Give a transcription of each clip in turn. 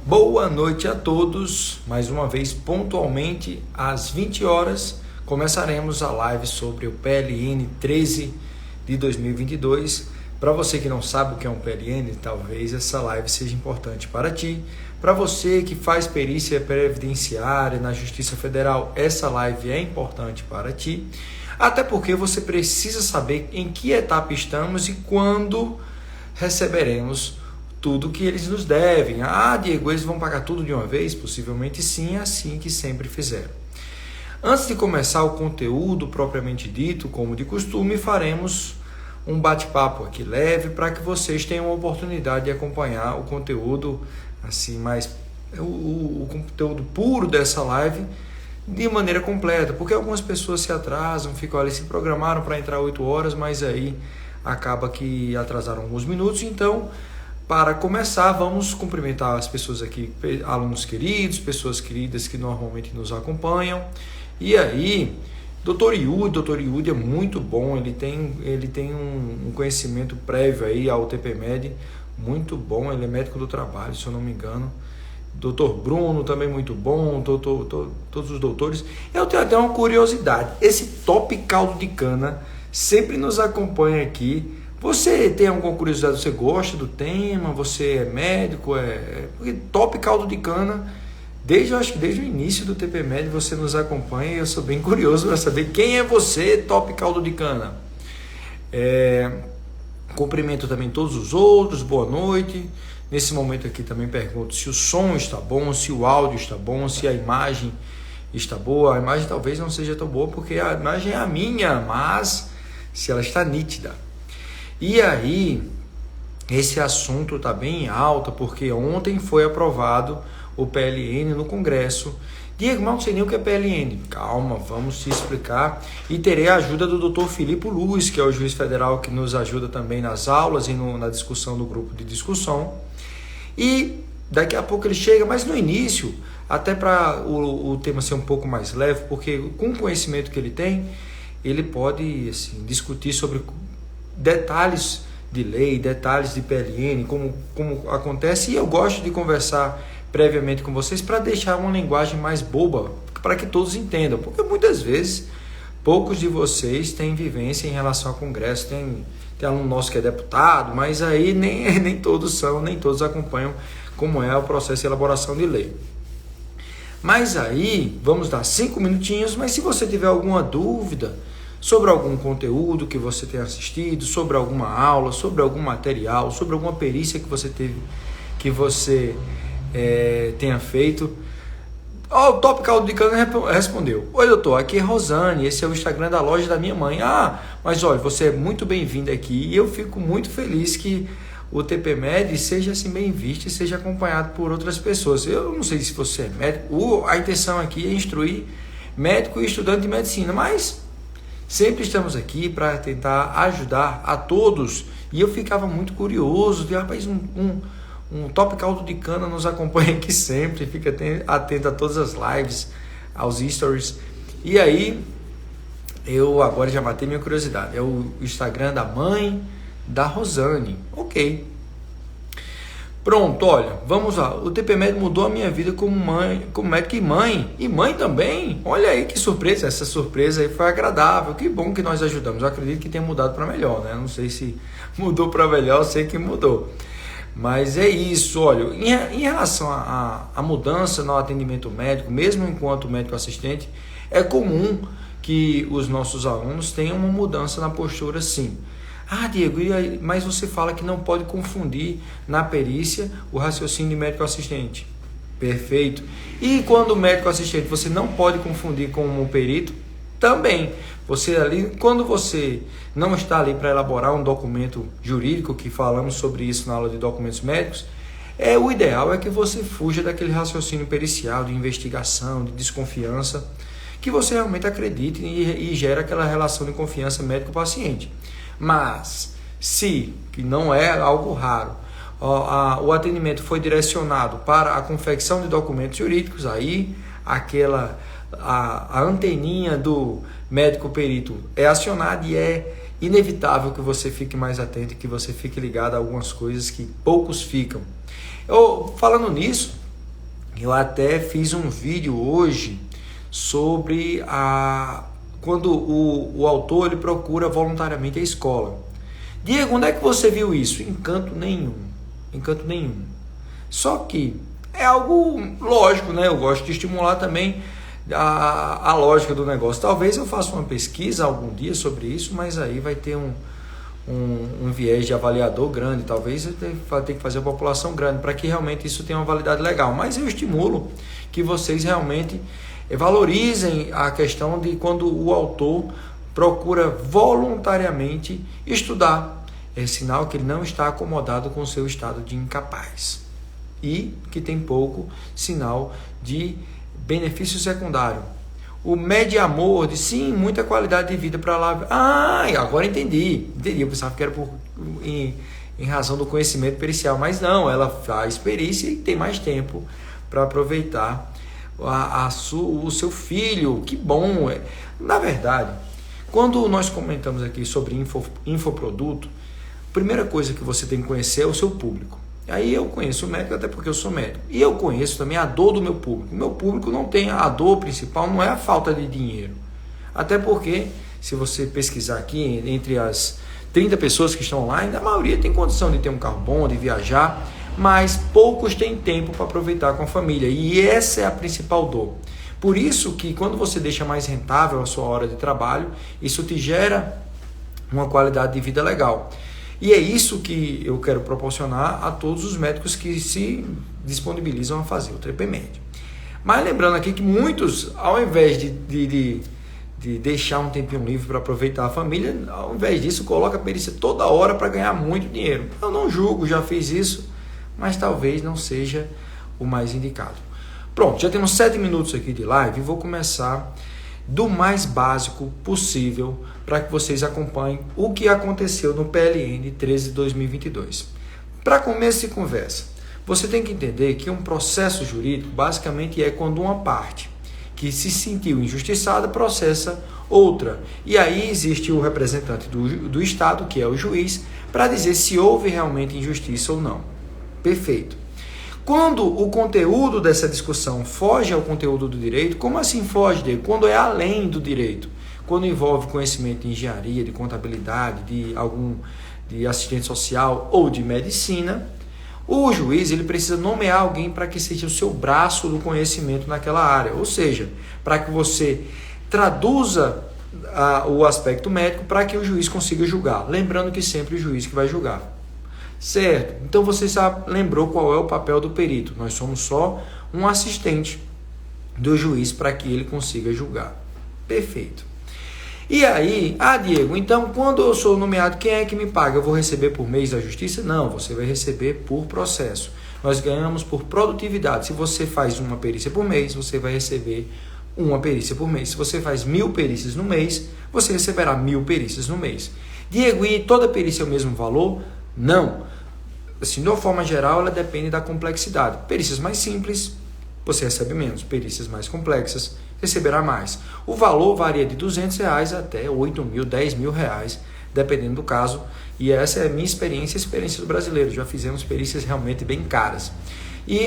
Boa noite a todos, mais uma vez pontualmente às 20 horas começaremos a live sobre o PLN 13 de 2022. Para você que não sabe o que é um PLN, talvez essa live seja importante para ti. Para você que faz perícia previdenciária na Justiça Federal, essa live é importante para ti, até porque você precisa saber em que etapa estamos e quando receberemos tudo que eles nos devem. Diego, eles vão pagar tudo de uma vez? Possivelmente sim, assim que sempre fizeram. Antes de começar o conteúdo propriamente dito, como de costume, faremos um bate-papo aqui leve para que vocês tenham a oportunidade de acompanhar o conteúdo assim mais o conteúdo puro dessa live de maneira completa, porque algumas pessoas se atrasam, ficam ali, se programaram para entrar 8 horas, mas aí acaba que atrasaram alguns minutos. Então, para começar, vamos cumprimentar as pessoas aqui, alunos queridos, pessoas queridas que normalmente nos acompanham. E aí, Dr. Yudi é muito bom, ele tem um conhecimento prévio aí ao TPMed, muito bom, ele é médico do trabalho, se eu não me engano. Dr. Bruno também muito bom, todos os doutores. Eu tenho até uma curiosidade, esse top caldo de cana sempre nos acompanha aqui. Você tem alguma curiosidade? Você gosta do tema? Você é médico? Porque top caldo de cana, acho que desde o início do TPMed você nos acompanha e eu sou bem curioso para saber quem é você, top caldo de cana. Cumprimento também todos os outros, boa noite. Nesse momento aqui também pergunto se o som está bom, se o áudio está bom, se a imagem está boa. A imagem talvez não seja tão boa porque a imagem é a minha, mas se ela está nítida. E aí, esse assunto está bem alto, porque ontem foi aprovado o PLN no Congresso. Diego, mas não sei nem o que é PLN. Calma, vamos te explicar. E terei a ajuda do Dr. Filipe Luz, que é o juiz federal que nos ajuda também nas aulas e na discussão do grupo de discussão. E daqui a pouco ele chega, mas no início, até para o tema ser um pouco mais leve, porque com o conhecimento que ele tem, ele pode assim, discutir sobre detalhes de lei, detalhes de PLN, como acontece, e eu gosto de conversar previamente com vocês para deixar uma linguagem mais boba, para que todos entendam, porque muitas vezes poucos de vocês têm vivência em relação ao Congresso, tem aluno nosso que é deputado, mas aí nem todos acompanham como é o processo de elaboração de lei. Mas aí, vamos dar 5 minutinhos, mas se você tiver alguma dúvida sobre algum conteúdo que você tenha assistido, sobre alguma aula, sobre algum material, sobre alguma perícia que você teve, que você tenha feito. O Top Caldo de Cana respondeu: oi doutor, aqui é Rosane, esse é o Instagram da loja da minha mãe. Mas olha, você é muito bem-vindo aqui e eu fico muito feliz que o TPMed seja assim bem visto e seja acompanhado por outras pessoas. Eu não sei se você é médico, a intenção aqui é instruir médico e estudante de medicina, mas sempre estamos aqui para tentar ajudar a todos. E eu ficava muito curioso de, rapaz, um top caldo de cana nos acompanha aqui sempre, fica atento a todas as lives, aos stories. E aí, eu agora já matei minha curiosidade. É o Instagram da mãe da Rosane. Ok. Pronto, olha, vamos lá. O TPMed mudou a minha vida como médico e mãe também. Olha aí que surpresa, essa surpresa aí foi agradável. Que bom que nós ajudamos. Eu acredito que tenha mudado para melhor, né? Não sei se mudou para melhor, eu sei que mudou. Mas é isso, olha, em relação à mudança no atendimento médico, mesmo enquanto médico assistente, é comum que os nossos alunos tenham uma mudança na postura, sim. Diego, mas você fala que não pode confundir na perícia o raciocínio de médico assistente. Perfeito. E quando o médico assistente você não pode confundir com um perito, também. Você ali, quando você não está ali para elaborar um documento jurídico, que falamos sobre isso na aula de documentos médicos, o ideal é que você fuja daquele raciocínio pericial, de investigação, de desconfiança, que você realmente acredite e gera aquela relação de confiança médico-paciente. Mas, que não é algo raro, o atendimento foi direcionado para a confecção de documentos jurídicos, aí a anteninha do médico perito é acionada e é inevitável que você fique mais atento e que você fique ligado a algumas coisas que poucos ficam. Falando nisso, Eu até fiz um vídeo hoje sobre quando o autor ele procura voluntariamente a escola. Diego, onde é que você viu isso? Em canto nenhum. Em canto nenhum. Só que é algo lógico, né? Eu gosto de estimular também a lógica do negócio. Talvez eu faça uma pesquisa algum dia sobre isso, mas aí vai ter um viés de avaliador grande. Talvez eu tenha que fazer a população grande para que realmente isso tenha uma validade legal. Mas eu estimulo que vocês realmente valorizem a questão de quando o autor procura voluntariamente estudar. É sinal que ele não está acomodado com o seu estado de incapaz e que tem pouco sinal de benefício secundário. O Mediamor diz sim, muita qualidade de vida para lá. Agora entendi. Eu pensava que era em razão do conhecimento pericial, mas não, ela faz perícia e tem mais tempo para aproveitar o seu filho. Que bom! Na verdade, quando nós comentamos aqui sobre infoproduto, a primeira coisa que você tem que conhecer é o seu público. Aí eu conheço o médico, até porque eu sou médico. E eu conheço também a dor do meu público. O meu público não tem a dor principal, não é a falta de dinheiro. Até porque, se você pesquisar aqui, entre as 30 pessoas que estão online, a maioria tem condição de ter um carro bom, de viajar, mas poucos têm tempo para aproveitar com a família. E essa é a principal dor. Por isso que quando você deixa mais rentável a sua hora de trabalho, isso te gera uma qualidade de vida legal. E é isso que eu quero proporcionar a todos os médicos que se disponibilizam a fazer o TPMed. Mas lembrando aqui que muitos, ao invés de deixar um tempinho livre para aproveitar a família, ao invés disso, coloca a perícia toda hora para ganhar muito dinheiro. Eu não julgo, já fiz isso, mas talvez não seja o mais indicado. Pronto, já temos 7 minutos aqui de live e vou começar do mais básico possível para que vocês acompanhem o que aconteceu no PLN 13 de 2022. Para começo de conversa, você tem que entender que um processo jurídico basicamente é quando uma parte que se sentiu injustiçada processa outra. E aí existe o representante do Estado, que é o juiz, para dizer se houve realmente injustiça ou não. Perfeito. Quando o conteúdo dessa discussão foge ao conteúdo do direito, como assim foge dele? Quando é além do direito, quando envolve conhecimento de engenharia, de contabilidade, de assistente social ou de medicina, o juiz ele precisa nomear alguém para que seja o seu braço do conhecimento naquela área, ou seja, para que você traduza o aspecto médico para que o juiz consiga julgar. Lembrando que sempre o juiz que vai julgar. Certo, então você já lembrou qual é o papel do perito. Nós somos só um assistente do juiz para que ele consiga julgar. Perfeito. E aí, Diego, então quando eu sou nomeado, quem é que me paga? Eu vou receber por mês da justiça? Não, você vai receber por processo. Nós ganhamos por produtividade. Se você faz uma perícia por mês, você vai receber uma perícia por mês. Se você faz 1000 perícias no mês, você receberá 1000 perícias no mês. Diego, e toda perícia é o mesmo valor? Não. Assim, de uma forma geral, ela depende da complexidade. Perícias mais simples, você recebe menos. Perícias mais complexas, receberá mais. O valor varia de R$200 até R$8.000, R$10.000, dependendo do caso. E essa é a minha experiência e a experiência do brasileiro. Já fizemos perícias realmente bem caras.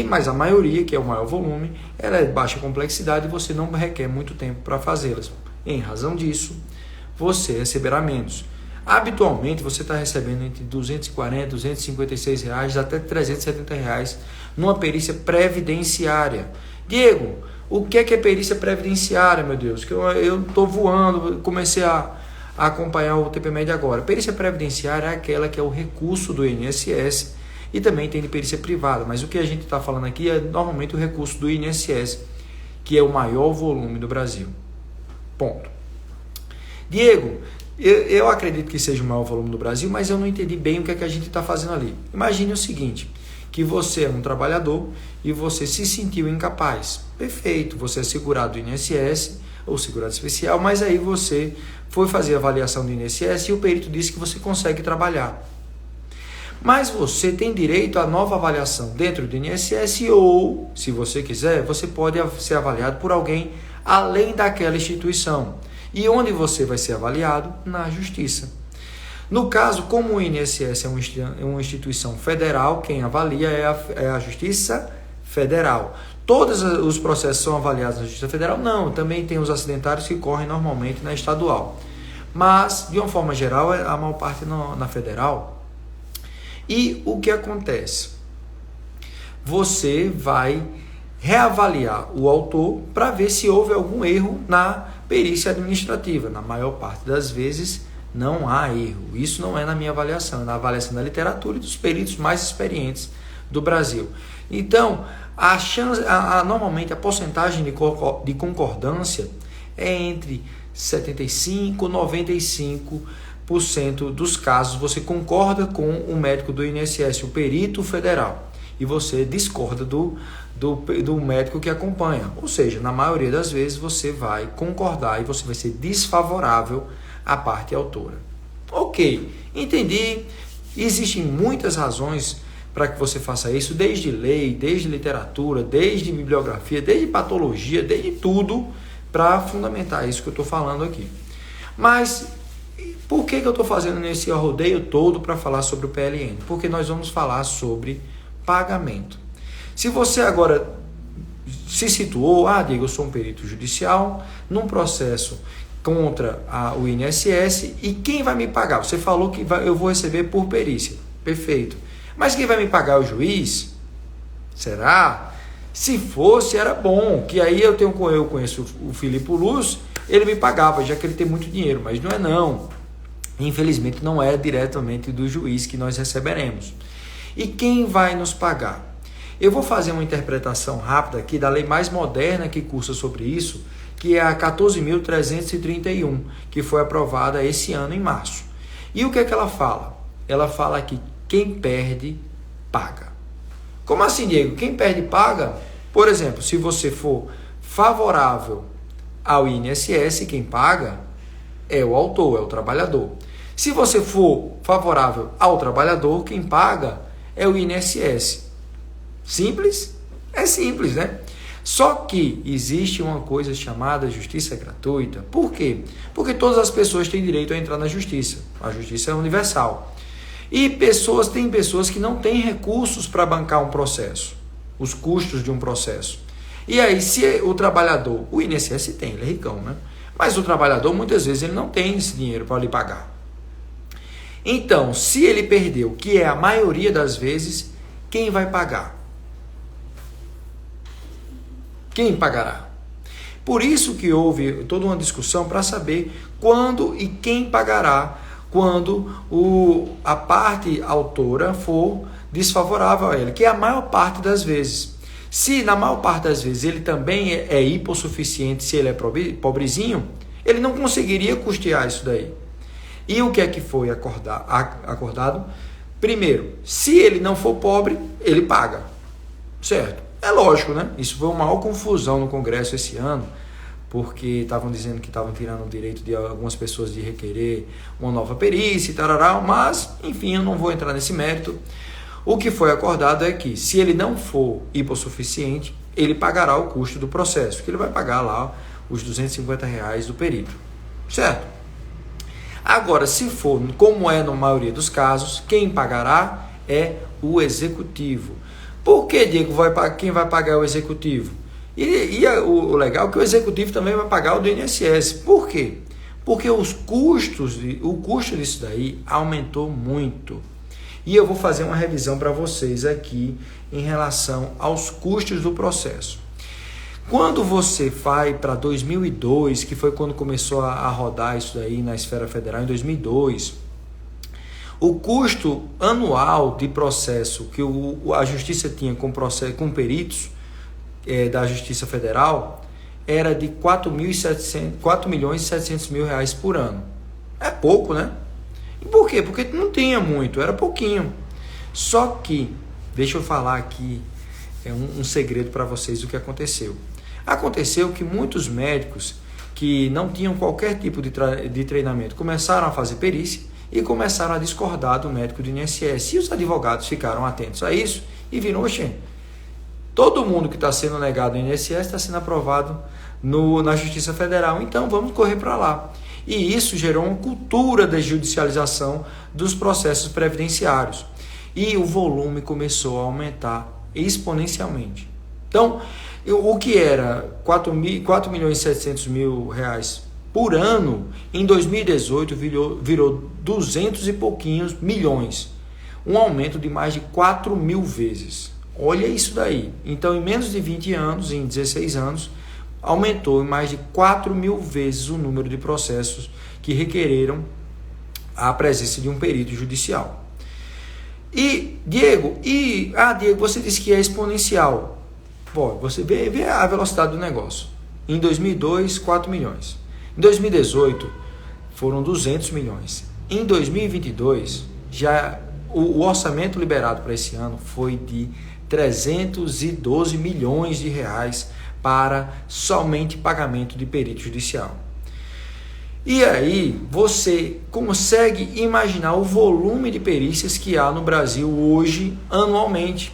Mas a maioria, que é o maior volume, ela é de baixa complexidade e você não requer muito tempo para fazê-las. Em razão disso, você receberá menos. Habitualmente você está recebendo entre R$240, R$256 até R$370 numa perícia previdenciária. Diego, o que é perícia previdenciária, meu Deus? Que eu estou voando, comecei a acompanhar o TPMed agora. Perícia previdenciária é aquela que é o recurso do INSS e também tem de perícia privada, mas o que a gente está falando aqui é normalmente o recurso do INSS, que é o maior volume do Brasil. Ponto. Diego, eu acredito que seja o maior volume do Brasil, mas eu não entendi bem o que é que a gente está fazendo ali. Imagine o seguinte, que você é um trabalhador e você se sentiu incapaz. Perfeito, você é segurado do INSS ou segurado especial, mas aí você foi fazer a avaliação do INSS e o perito disse que você consegue trabalhar. Mas você tem direito à nova avaliação dentro do INSS ou, se você quiser, você pode ser avaliado por alguém além daquela instituição. E onde você vai ser avaliado? Na Justiça. No caso, como o INSS é uma instituição federal, quem avalia é a Justiça Federal. Todos os processos são avaliados na Justiça Federal? Não, também tem os acidentários que correm normalmente na estadual. Mas, de uma forma geral, a maior parte na federal. E o que acontece? Você vai reavaliar o autor para ver se houve algum erro na perícia administrativa. Na maior parte das vezes, não há erro. Isso não é na minha avaliação, é na avaliação da literatura e dos peritos mais experientes do Brasil. Então, normalmente a porcentagem de concordância é entre 75% e 95% dos casos. Você concorda com o médico do INSS, o perito federal, e você discorda do médico que acompanha. Ou seja, na maioria das vezes você vai concordar e você vai ser desfavorável à parte autora. Ok, entendi. Existem muitas razões para que você faça isso, desde lei, desde literatura, desde bibliografia, desde patologia, desde tudo, para fundamentar isso que eu estou falando aqui. Mas por que eu estou fazendo esse rodeio todo para falar sobre o PLN? Porque nós vamos falar sobre pagamento. Se você agora se situou, Diego, eu sou um perito judicial, num processo contra o INSS, e quem vai me pagar? Você falou que eu vou receber por perícia. Perfeito. Mas quem vai me pagar é o juiz? Será? Se fosse, era bom, que aí eu conheço o Filipe Luz, ele me pagava, já que ele tem muito dinheiro, mas não é não. Infelizmente não é diretamente do juiz que nós receberemos. E quem vai nos pagar? Eu vou fazer uma interpretação rápida aqui da lei mais moderna que cursa sobre isso, que é a 14.331, que foi aprovada esse ano em março. E o que é que ela fala? Ela fala que quem perde, paga. Como assim, Diego? Quem perde, paga? Por exemplo, se você for favorável ao INSS, quem paga é o autor, é o trabalhador. Se você for favorável ao trabalhador, quem paga é o INSS. Simples? É simples, né? Só que existe uma coisa chamada justiça gratuita. Por quê? Porque todas as pessoas têm direito a entrar na justiça. A justiça é universal. E tem pessoas que não têm recursos para bancar um processo, os custos de um processo. E aí, se o trabalhador, o INSS tem, ele é ricão, né? Mas o trabalhador, muitas vezes, ele não tem esse dinheiro para lhe pagar. Então, se ele perdeu, que é a maioria das vezes, quem vai pagar? Quem pagará? Por isso que houve toda uma discussão para saber quando e quem pagará quando a parte autora for desfavorável a ele, que é a maior parte das vezes. Se na maior parte das vezes ele também é hipossuficiente, se ele é pobrezinho, ele não conseguiria custear isso daí. E o que é que foi acordado? Primeiro, se ele não for pobre, ele paga. Certo? É lógico, né? Isso foi uma maior confusão no Congresso esse ano, porque estavam dizendo que estavam tirando o direito de algumas pessoas de requerer uma nova perícia e tarará, mas, enfim, eu não vou entrar nesse mérito. O que foi acordado é que, se ele não for hipossuficiente, ele pagará o custo do processo, que ele vai pagar lá os R$250 do perito, certo? Agora, se for, como é na maioria dos casos, quem pagará é o executivo. Por que, Diego, quem vai pagar é o executivo? O legal é que o executivo também vai pagar o do INSS. Por quê? Porque o custo disso daí aumentou muito. E eu vou fazer uma revisão para vocês aqui em relação aos custos do processo. Quando você vai para 2002, que foi quando começou a rodar isso daí na esfera federal, em 2002, o custo anual de processo que a justiça tinha com peritos da Justiça Federal era de R$4.700.000 por ano. É pouco, né? E por quê? Porque não tinha muito, era pouquinho. Só que, deixa eu falar aqui um segredo para vocês do que aconteceu. Aconteceu que muitos médicos que não tinham qualquer tipo de treinamento começaram a fazer perícia e começaram a discordar do médico do INSS. E os advogados ficaram atentos a isso e viram, todo mundo que está sendo negado no INSS está sendo aprovado na Justiça Federal, então vamos correr para lá. E isso gerou uma cultura de judicialização dos processos previdenciários. E o volume começou a aumentar exponencialmente. Então, O que era 4.700.000 reais por ano, em 2018 virou 200 e pouquinhos milhões. Um aumento de mais de 4.000 vezes. Olha isso daí. Então, em menos de 20 anos, em 16 anos, aumentou em mais de 4.000 vezes o número de processos que requereram a presença de um perito judicial. E, Diego, você disse que é exponencial. Bom, você vê a velocidade do negócio. Em 2002, 4 milhões. Em 2018, foram 200 milhões. Em 2022, já o orçamento liberado para esse ano foi de 312 milhões de reais para somente pagamento de perito judicial. E aí você consegue imaginar o volume de perícias que há no Brasil hoje, anualmente,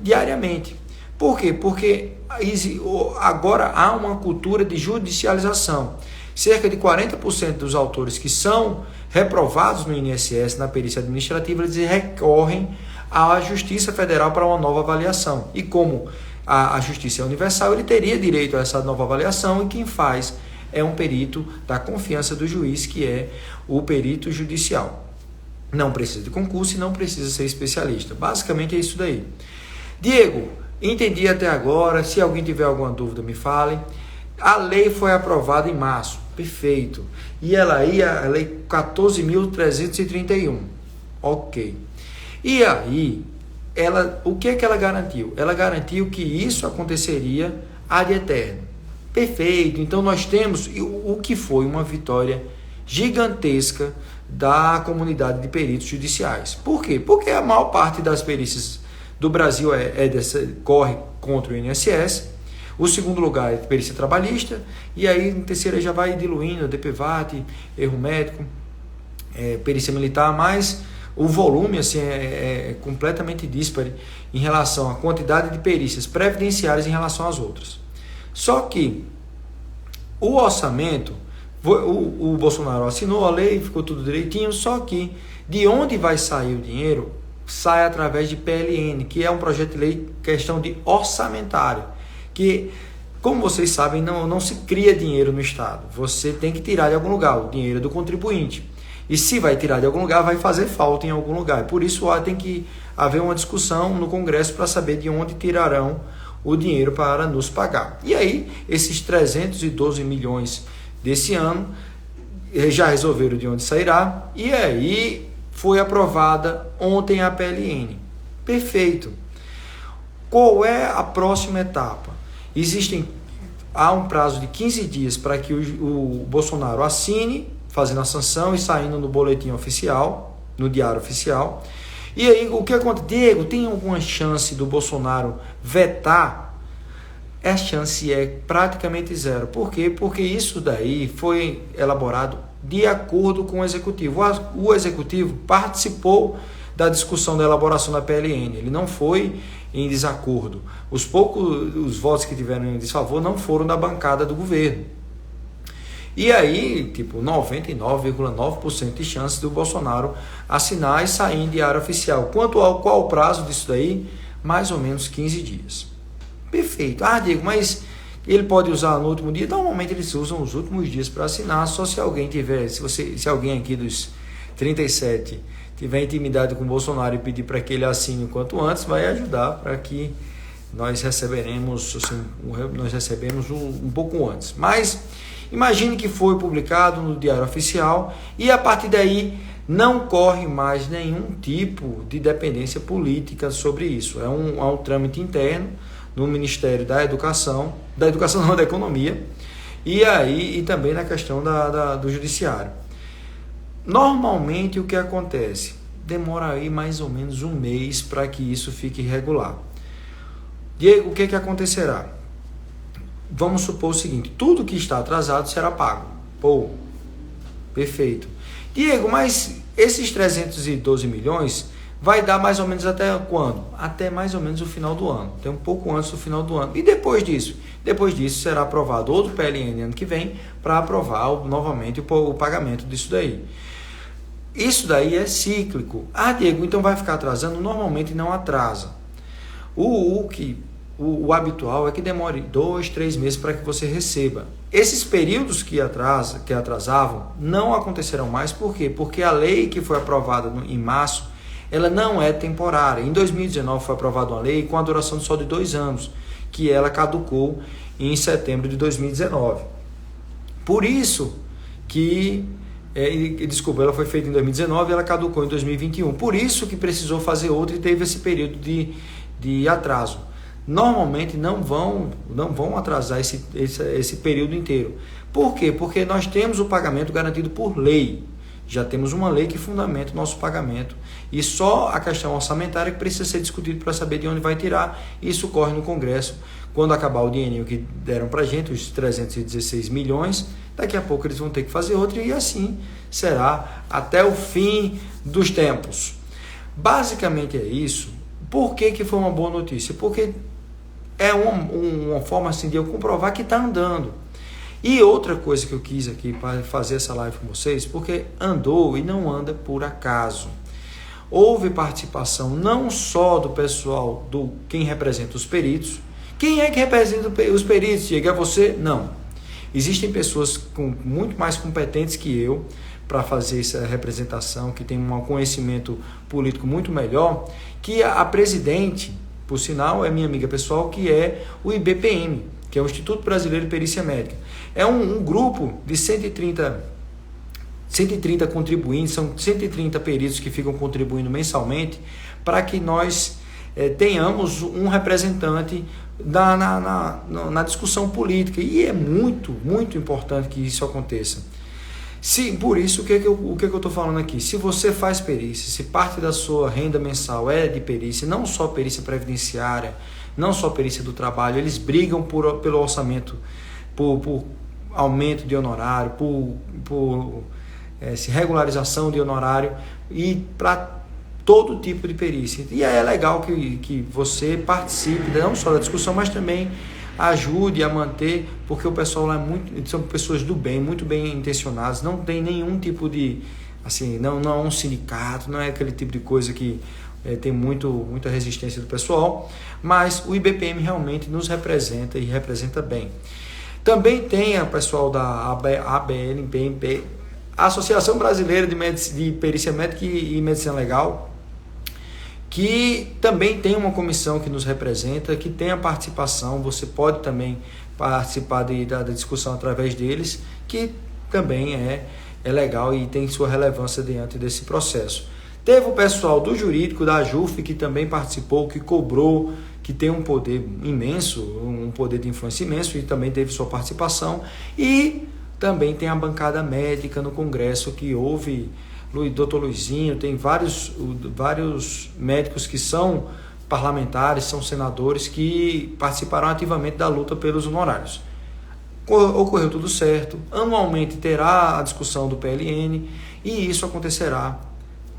diariamente. Por quê? Porque agora há uma cultura de judicialização. Cerca de 40% dos autores que são reprovados no INSS, na perícia administrativa, eles recorrem à Justiça Federal para uma nova avaliação. E como a Justiça é universal, ele teria direito a essa nova avaliação, e quem faz é um perito da confiança do juiz, que é o perito judicial. Não precisa de concurso e não precisa ser especialista. Basicamente é isso daí. Diego, entendi até agora. Se alguém tiver alguma dúvida, me fale. A lei foi aprovada em março. Perfeito. E ela aí, a lei 14.331. Ok. E aí, o que é que ela garantiu? Ela garantiu que isso aconteceria ad eterno. Perfeito. Então nós temos o que foi uma vitória gigantesca da comunidade de peritos judiciais. Por quê? Porque a maior parte das perícias do Brasil corre contra o INSS. O segundo lugar é perícia trabalhista, e aí em terceira já vai diluindo, DPVAT, erro médico, perícia militar, mas o volume assim, é completamente díspare em relação à quantidade de perícias previdenciárias em relação às outras. Só que o orçamento, o Bolsonaro assinou a lei, ficou tudo direitinho, só que de onde vai sair o dinheiro, sai através de PLN, que é um projeto de lei, questão de orçamentário, que, como vocês sabem, não se cria dinheiro no Estado. Você tem que tirar de algum lugar, o dinheiro é do contribuinte. E se vai tirar de algum lugar, vai fazer falta em algum lugar. Por isso tem que haver uma discussão no Congresso para saber de onde tirarão o dinheiro para nos pagar. E aí, esses 312 milhões desse ano, já resolveram de onde sairá, e aí foi aprovada ontem a PLN. Perfeito. Qual é a próxima etapa? Há um prazo de 15 dias para que o Bolsonaro assine, fazendo a sanção e saindo no boletim oficial, no diário oficial. E aí, o que acontece? Diego, tem alguma chance do Bolsonaro vetar? A chance é praticamente zero. Por quê? Porque isso daí foi elaborado de acordo com o Executivo. O Executivo participou da discussão da elaboração da PLN. Ele não foi em desacordo. Os votos que tiveram em desfavor não foram da bancada do governo. E aí, 99,9% de chance do Bolsonaro assinar e sair em diário oficial. Qual o prazo disso daí? Mais ou menos 15 dias. Perfeito. Diego, mas ele pode usar no último dia? Normalmente eles usam os últimos dias para assinar, só se alguém tiver, se alguém aqui dos 37 tiver intimidade com o Bolsonaro e pedir para que ele assine o quanto antes, vai ajudar para que nós recebemos um pouco antes. Mas imagine que foi publicado no Diário Oficial e a partir daí não corre mais nenhum tipo de dependência política sobre isso. É um trâmite interno no Ministério da Educação da Economia, e também na questão do Judiciário. Normalmente o que acontece? Demora aí mais ou menos um mês para que isso fique regular. Diego, o que acontecerá? Vamos supor o seguinte: tudo que está atrasado será pago. Perfeito. Diego, mas esses 312 milhões vai dar mais ou menos até quando? Até mais ou menos o final do ano. Tem um pouco antes do final do ano. E depois disso? Depois disso será aprovado outro PLN ano que vem para aprovar novamente o pagamento disso daí. Isso daí é cíclico. Diego, então vai ficar atrasando? Normalmente não atrasa. O que o habitual é que demore 2, 3 meses para que você receba. Esses períodos que atrasavam não acontecerão mais. Por quê? Porque a lei que foi aprovada em março, ela não é temporária. Em 2019 foi aprovada uma lei com a duração só de 2 anos, que ela caducou em setembro de 2019. Por isso que, desculpa, ela foi feita em 2019 e ela caducou em 2021. Por isso que precisou fazer outra e teve esse período de atraso. Normalmente não vão atrasar esse período inteiro. Por quê? Porque nós temos o pagamento garantido por lei. Já temos uma lei que fundamenta o nosso pagamento. E só a questão orçamentária que precisa ser discutida para saber de onde vai tirar. Isso corre no Congresso. Quando acabar o dinheirinho que deram para a gente, os 316 milhões, daqui a pouco eles vão ter que fazer outro e assim será até o fim dos tempos. Basicamente é isso. Por que foi uma boa notícia? Porque é uma forma assim de eu comprovar que está andando. E outra coisa que eu quis aqui para fazer essa live com vocês, porque andou e não anda por acaso. Houve participação não só do pessoal, do quem representa os peritos. Quem é que representa os peritos? Diga, é você? Não. Existem pessoas muito mais competentes que eu para fazer essa representação, que tem um conhecimento político muito melhor, que a presidente, por sinal, é minha amiga pessoal, que é o IBPM, que é o Instituto Brasileiro de Perícia Médica. É um grupo de 130 contribuintes, são 130 peritos que ficam contribuindo mensalmente para que nós tenhamos um representante na discussão política. E é muito, muito importante que isso aconteça. Por isso, o que eu estou falando aqui? Se você faz perícia, se parte da sua renda mensal é de perícia, não só perícia previdenciária, não só perícia do trabalho, eles brigam pelo orçamento, por aumento de honorário, por regularização de honorário e para todo tipo de perícia. E aí é legal que você participe, não só da discussão, mas também ajude a manter, porque o pessoal lá são pessoas do bem, muito bem intencionadas, não tem nenhum tipo de, assim, não é um sindicato, não é aquele tipo de coisa que tem muita resistência do pessoal, mas o IBPM realmente nos representa e representa bem. Também tem o pessoal da ABNPMP, Associação Brasileira de Perícia Médica e Medicina Legal, que também tem uma comissão que nos representa, que tem a participação, você pode também participar da discussão através deles, que também é legal e tem sua relevância diante desse processo. Teve o pessoal do jurídico, da JUF, que também participou, que cobrou, que tem um poder imenso, um poder de influência imenso, e também teve sua participação. E também tem a bancada médica no Congresso, que houve Dr. Luizinho, tem vários médicos que são parlamentares, são senadores, que participaram ativamente da luta pelos honorários. Ocorreu tudo certo, anualmente terá a discussão do PLN, e isso acontecerá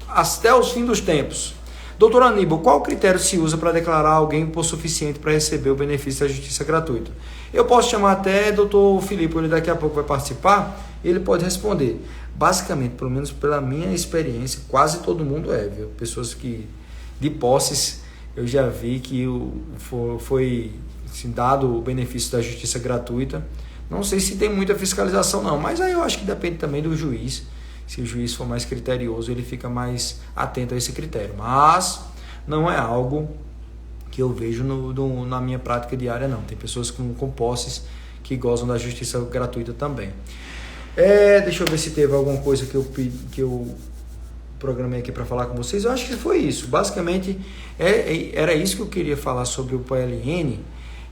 até os fins dos tempos. Doutor Aníbal, qual critério se usa para declarar alguém por suficiente para receber o benefício da justiça gratuita? Eu posso chamar até doutor Filipe, ele daqui a pouco vai participar, ele pode responder. Basicamente, pelo menos pela minha experiência, quase todo mundo viu? Pessoas que, de posses, eu já vi que foi assim, dado o benefício da justiça gratuita. Não sei se tem muita fiscalização não, mas aí eu acho que depende também do juiz. Se o juiz for mais criterioso, ele fica mais atento a esse critério. Mas não é algo que eu vejo na minha prática diária, não. Tem pessoas com posses que gozam da justiça gratuita também. Deixa eu ver se teve alguma coisa que eu programei aqui para falar com vocês. Eu acho que foi isso. Basicamente, era isso que eu queria falar sobre o PLN.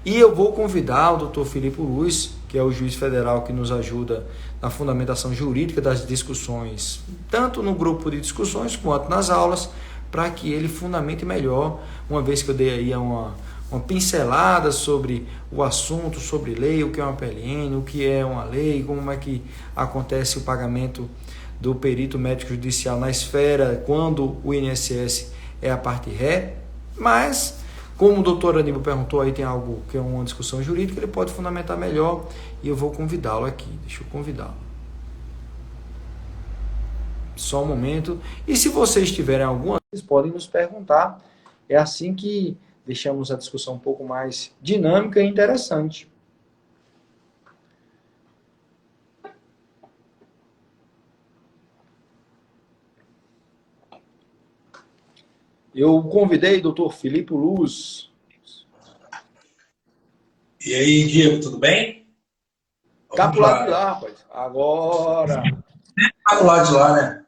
E eu vou convidar o doutor Filipe Luiz, que é o juiz federal que nos ajuda na fundamentação jurídica das discussões, tanto no grupo de discussões quanto nas aulas, para que ele fundamente melhor, uma vez que eu dei aí uma pincelada sobre o assunto, sobre lei, o que é uma PLN, o que é uma lei, como é que acontece o pagamento do perito médico judicial na esfera, quando o INSS é a parte ré, mas como o doutor Aníbal perguntou, aí tem algo que é uma discussão jurídica, ele pode fundamentar melhor e eu vou convidá-lo aqui. Deixa eu convidá-lo. Só um momento. E se vocês tiverem alguma, vocês podem nos perguntar. É assim que deixamos a discussão um pouco mais dinâmica e interessante. Eu convidei o doutor Filipe Luz. E aí, Diego, tudo bem? Cá Vamos pro lado de lá. lá, rapaz. Agora. Tá do lado de lá, né?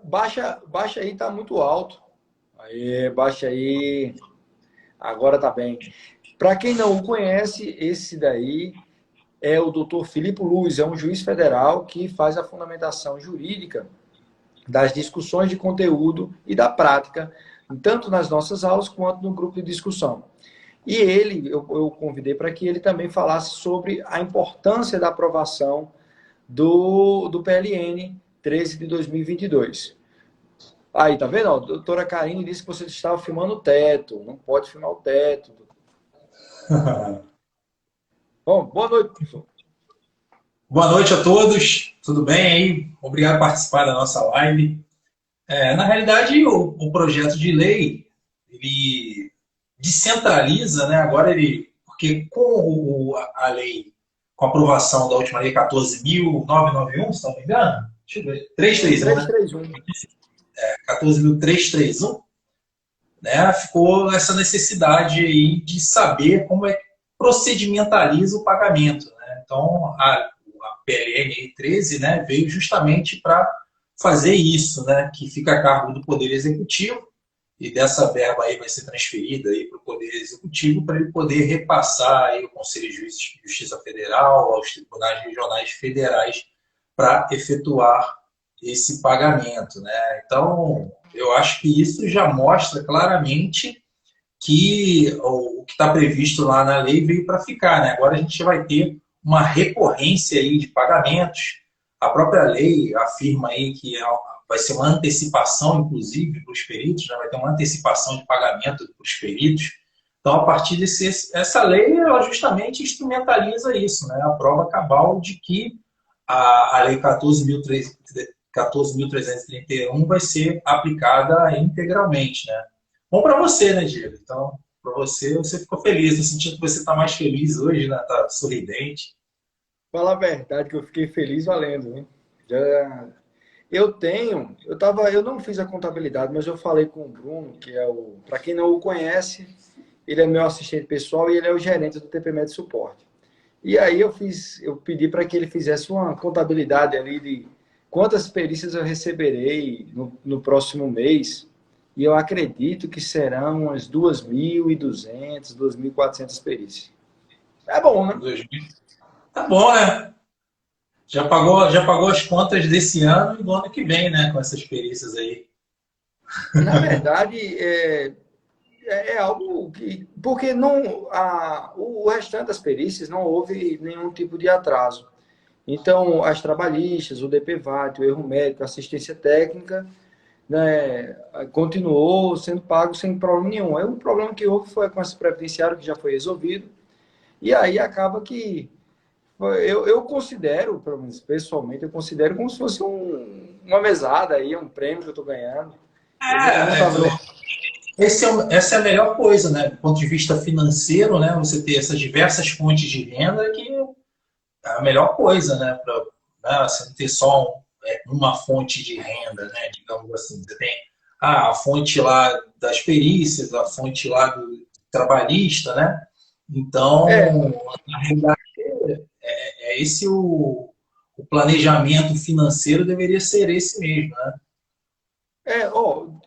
Baixa aí, tá muito alto. Aí, baixa aí. Agora tá bem. Para quem não o conhece, esse daí é o doutor Filipe Luz, é um juiz federal que faz a fundamentação jurídica das discussões de conteúdo e da prática, tanto nas nossas aulas quanto no grupo de discussão. E eu convidei para que ele também falasse sobre a importância da aprovação do PLN 13 de 2022. Aí, tá vendo? A doutora Karine disse que você estava filmando o teto. Não pode filmar o teto. Bom, boa noite, professor. Boa noite a todos, tudo bem aí? Obrigado por participar da nossa live. Na realidade, o projeto de lei, ele descentraliza, né? Agora porque com a lei, com a aprovação da última lei 14.991, se não me engano, deixa eu ver, 331, né? 331. 14.331, né? Ficou essa necessidade aí de saber como é que procedimentaliza o pagamento, né? Então, a PLN 13, né, veio justamente para fazer isso, né, que fica a cargo do Poder Executivo, e dessa verba aí vai ser transferida para o Poder Executivo para ele poder repassar aí o Conselho de Justiça Federal, aos tribunais regionais federais, para efetuar esse pagamento, né? Então, eu acho que isso já mostra claramente que o que está previsto lá na lei veio para ficar, né? Agora a gente vai ter uma recorrência aí de pagamentos. A própria lei afirma aí que vai ser uma antecipação, inclusive, para os peritos, né? Vai ter uma antecipação de pagamento para os peritos. Então, a partir essa lei, ela justamente instrumentaliza isso, né? A prova cabal de que a lei 14.331 vai ser aplicada integralmente, né? Bom para você, né, Diego? Então, para você ficou feliz. No sentido que você está mais feliz hoje, né? Está sorridente. Fala a verdade que eu fiquei feliz valendo, né? Eu não fiz a contabilidade, mas eu falei com o Bruno, que é para quem não o conhece, ele é meu assistente pessoal e ele é o gerente do TPMed Suporte. E aí eu pedi para que ele fizesse uma contabilidade ali de quantas perícias eu receberei no próximo mês. E eu acredito que serão umas 2.200, 2.400 perícias. É bom, né? Tá bom, né? Já pagou as contas desse ano e do ano que vem, né? Com essas perícias aí. Na verdade, é algo que... Porque o restante das perícias não houve nenhum tipo de atraso. Então, as trabalhistas, o DPVAT, o erro médico, a assistência técnica, né, continuou sendo pago sem problema nenhum. O problema que houve foi com esse previdenciário, que já foi resolvido. E aí acaba que... Eu considero, pelo menos pessoalmente, eu considero como se fosse uma mesada aí, um prêmio que eu estou ganhando. Essa é a melhor coisa, né? Do ponto de vista financeiro, né? Você ter essas diversas fontes de renda que é a melhor coisa, né? Você não ter só uma fonte de renda, né? Digamos assim. Você tem a fonte lá das perícias, a fonte lá do trabalhista, né? É, Então, na realidade, é esse o planejamento financeiro deveria ser esse mesmo, né?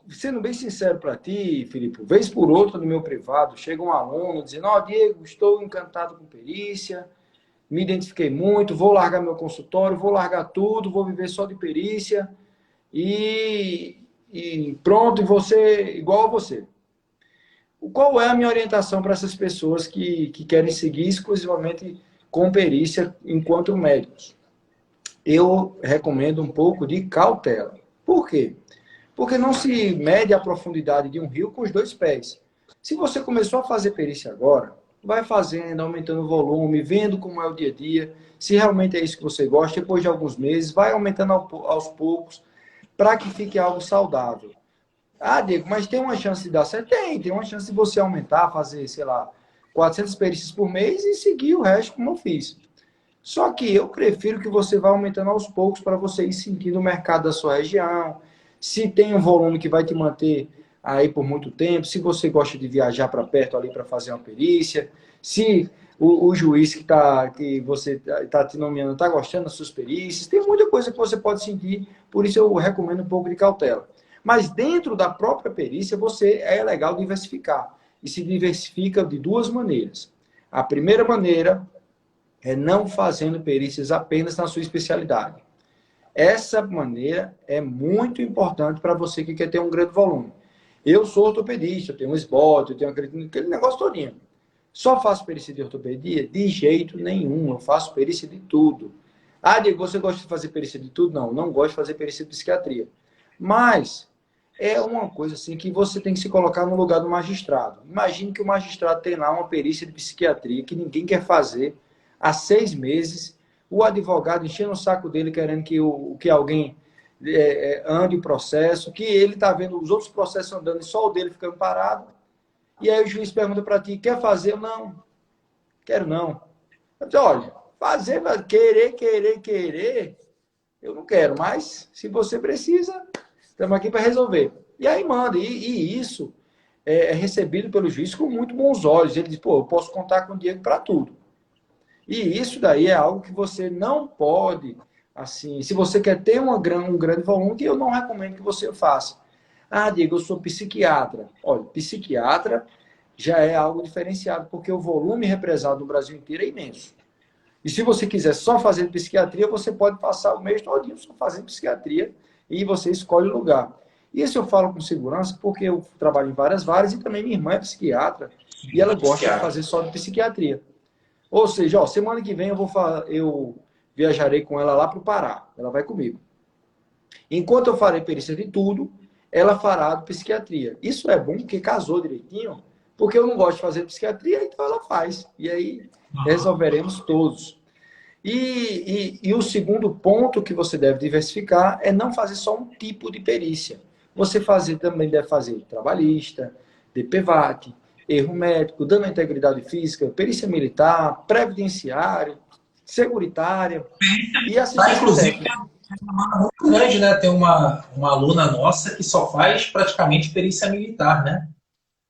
sendo bem sincero para ti, Filipe, vez por outra no meu privado, chega um aluno dizendo, Diego, estou encantado com perícia, me identifiquei muito, vou largar meu consultório, vou largar tudo, vou viver só de perícia e pronto, e você, igual a você. Qual é a minha orientação para essas pessoas que querem seguir exclusivamente com perícia enquanto médicos? Eu recomendo um pouco de cautela. Por quê? Porque não se mede a profundidade de um rio com os dois pés. Se você começou a fazer perícia agora, vai fazendo, aumentando o volume, vendo como é o dia a dia, se realmente é isso que você gosta, depois de alguns meses, vai aumentando aos poucos, para que fique algo saudável. Ah, Diego, mas tem uma chance de dar certo? Tem uma chance de você aumentar, fazer, sei lá, 400 perícias por mês e seguir o resto como eu fiz. Só que eu prefiro que você vá aumentando aos poucos para você ir sentindo o mercado da sua região. Se tem um volume que vai te manter aí por muito tempo, se você gosta de viajar para perto ali para fazer uma perícia, se o juiz que você está te nomeando está gostando das suas perícias, tem muita coisa que você pode sentir, por isso eu recomendo um pouco de cautela. Mas dentro da própria perícia, você é legal diversificar. E se diversifica de duas maneiras. A primeira maneira é não fazendo perícias apenas na sua especialidade. Essa maneira é muito importante para você que quer ter um grande volume. Eu sou ortopedista, eu tenho um SBOT, eu tenho aquele negócio todinho. Só faço perícia de ortopedia? De jeito nenhum, eu faço perícia de tudo. Ah, Diego, você gosta de fazer perícia de tudo? Não, não gosto de fazer perícia de psiquiatria. Mas é uma coisa assim que você tem que se colocar no lugar do magistrado. Imagine que o magistrado tem lá uma perícia de psiquiatria que ninguém quer fazer há 6 meses, o advogado enchendo o saco dele querendo que alguém ande o processo, que ele está vendo os outros processos andando e só o dele ficando parado. E aí o juiz pergunta para ti, quer fazer? Eu não, quero não. Eu digo, olha, fazer, querer, eu não quero, mas se você precisa, estamos aqui para resolver. E aí manda, e isso é recebido pelo juiz com muito bons olhos. Ele diz, pô, eu posso contar com o Diego para tudo. E isso daí é algo que você não pode, assim, se você quer ter um grande volume, que eu não recomendo que você faça. Ah, Diego, eu sou psiquiatra. Olha, psiquiatra já é algo diferenciado, porque o volume represado no Brasil inteiro é imenso. E se você quiser só fazer psiquiatria, você pode passar o mês todinho só fazendo psiquiatria e você escolhe o lugar. Isso eu falo com segurança porque eu trabalho em várias varas e também minha irmã é psiquiatra e ela gosta de fazer só de psiquiatria. Ou seja, ó, semana que vem eu viajarei com ela lá para o Pará. Ela vai comigo. Enquanto eu farei perícia de tudo, ela fará de psiquiatria. Isso é bom porque casou direitinho, porque eu não gosto de fazer psiquiatria, então ela faz. E aí resolveremos todos. E o segundo ponto que você deve diversificar é não fazer só um tipo de perícia. Você também deve fazer trabalhista, DPVAT, erro médico, dano à integridade física, perícia militar, previdenciário, seguritária e assistência inclusive, técnica. é uma demanda muito grande, né? Tem uma aluna nossa que só faz praticamente perícia militar, né?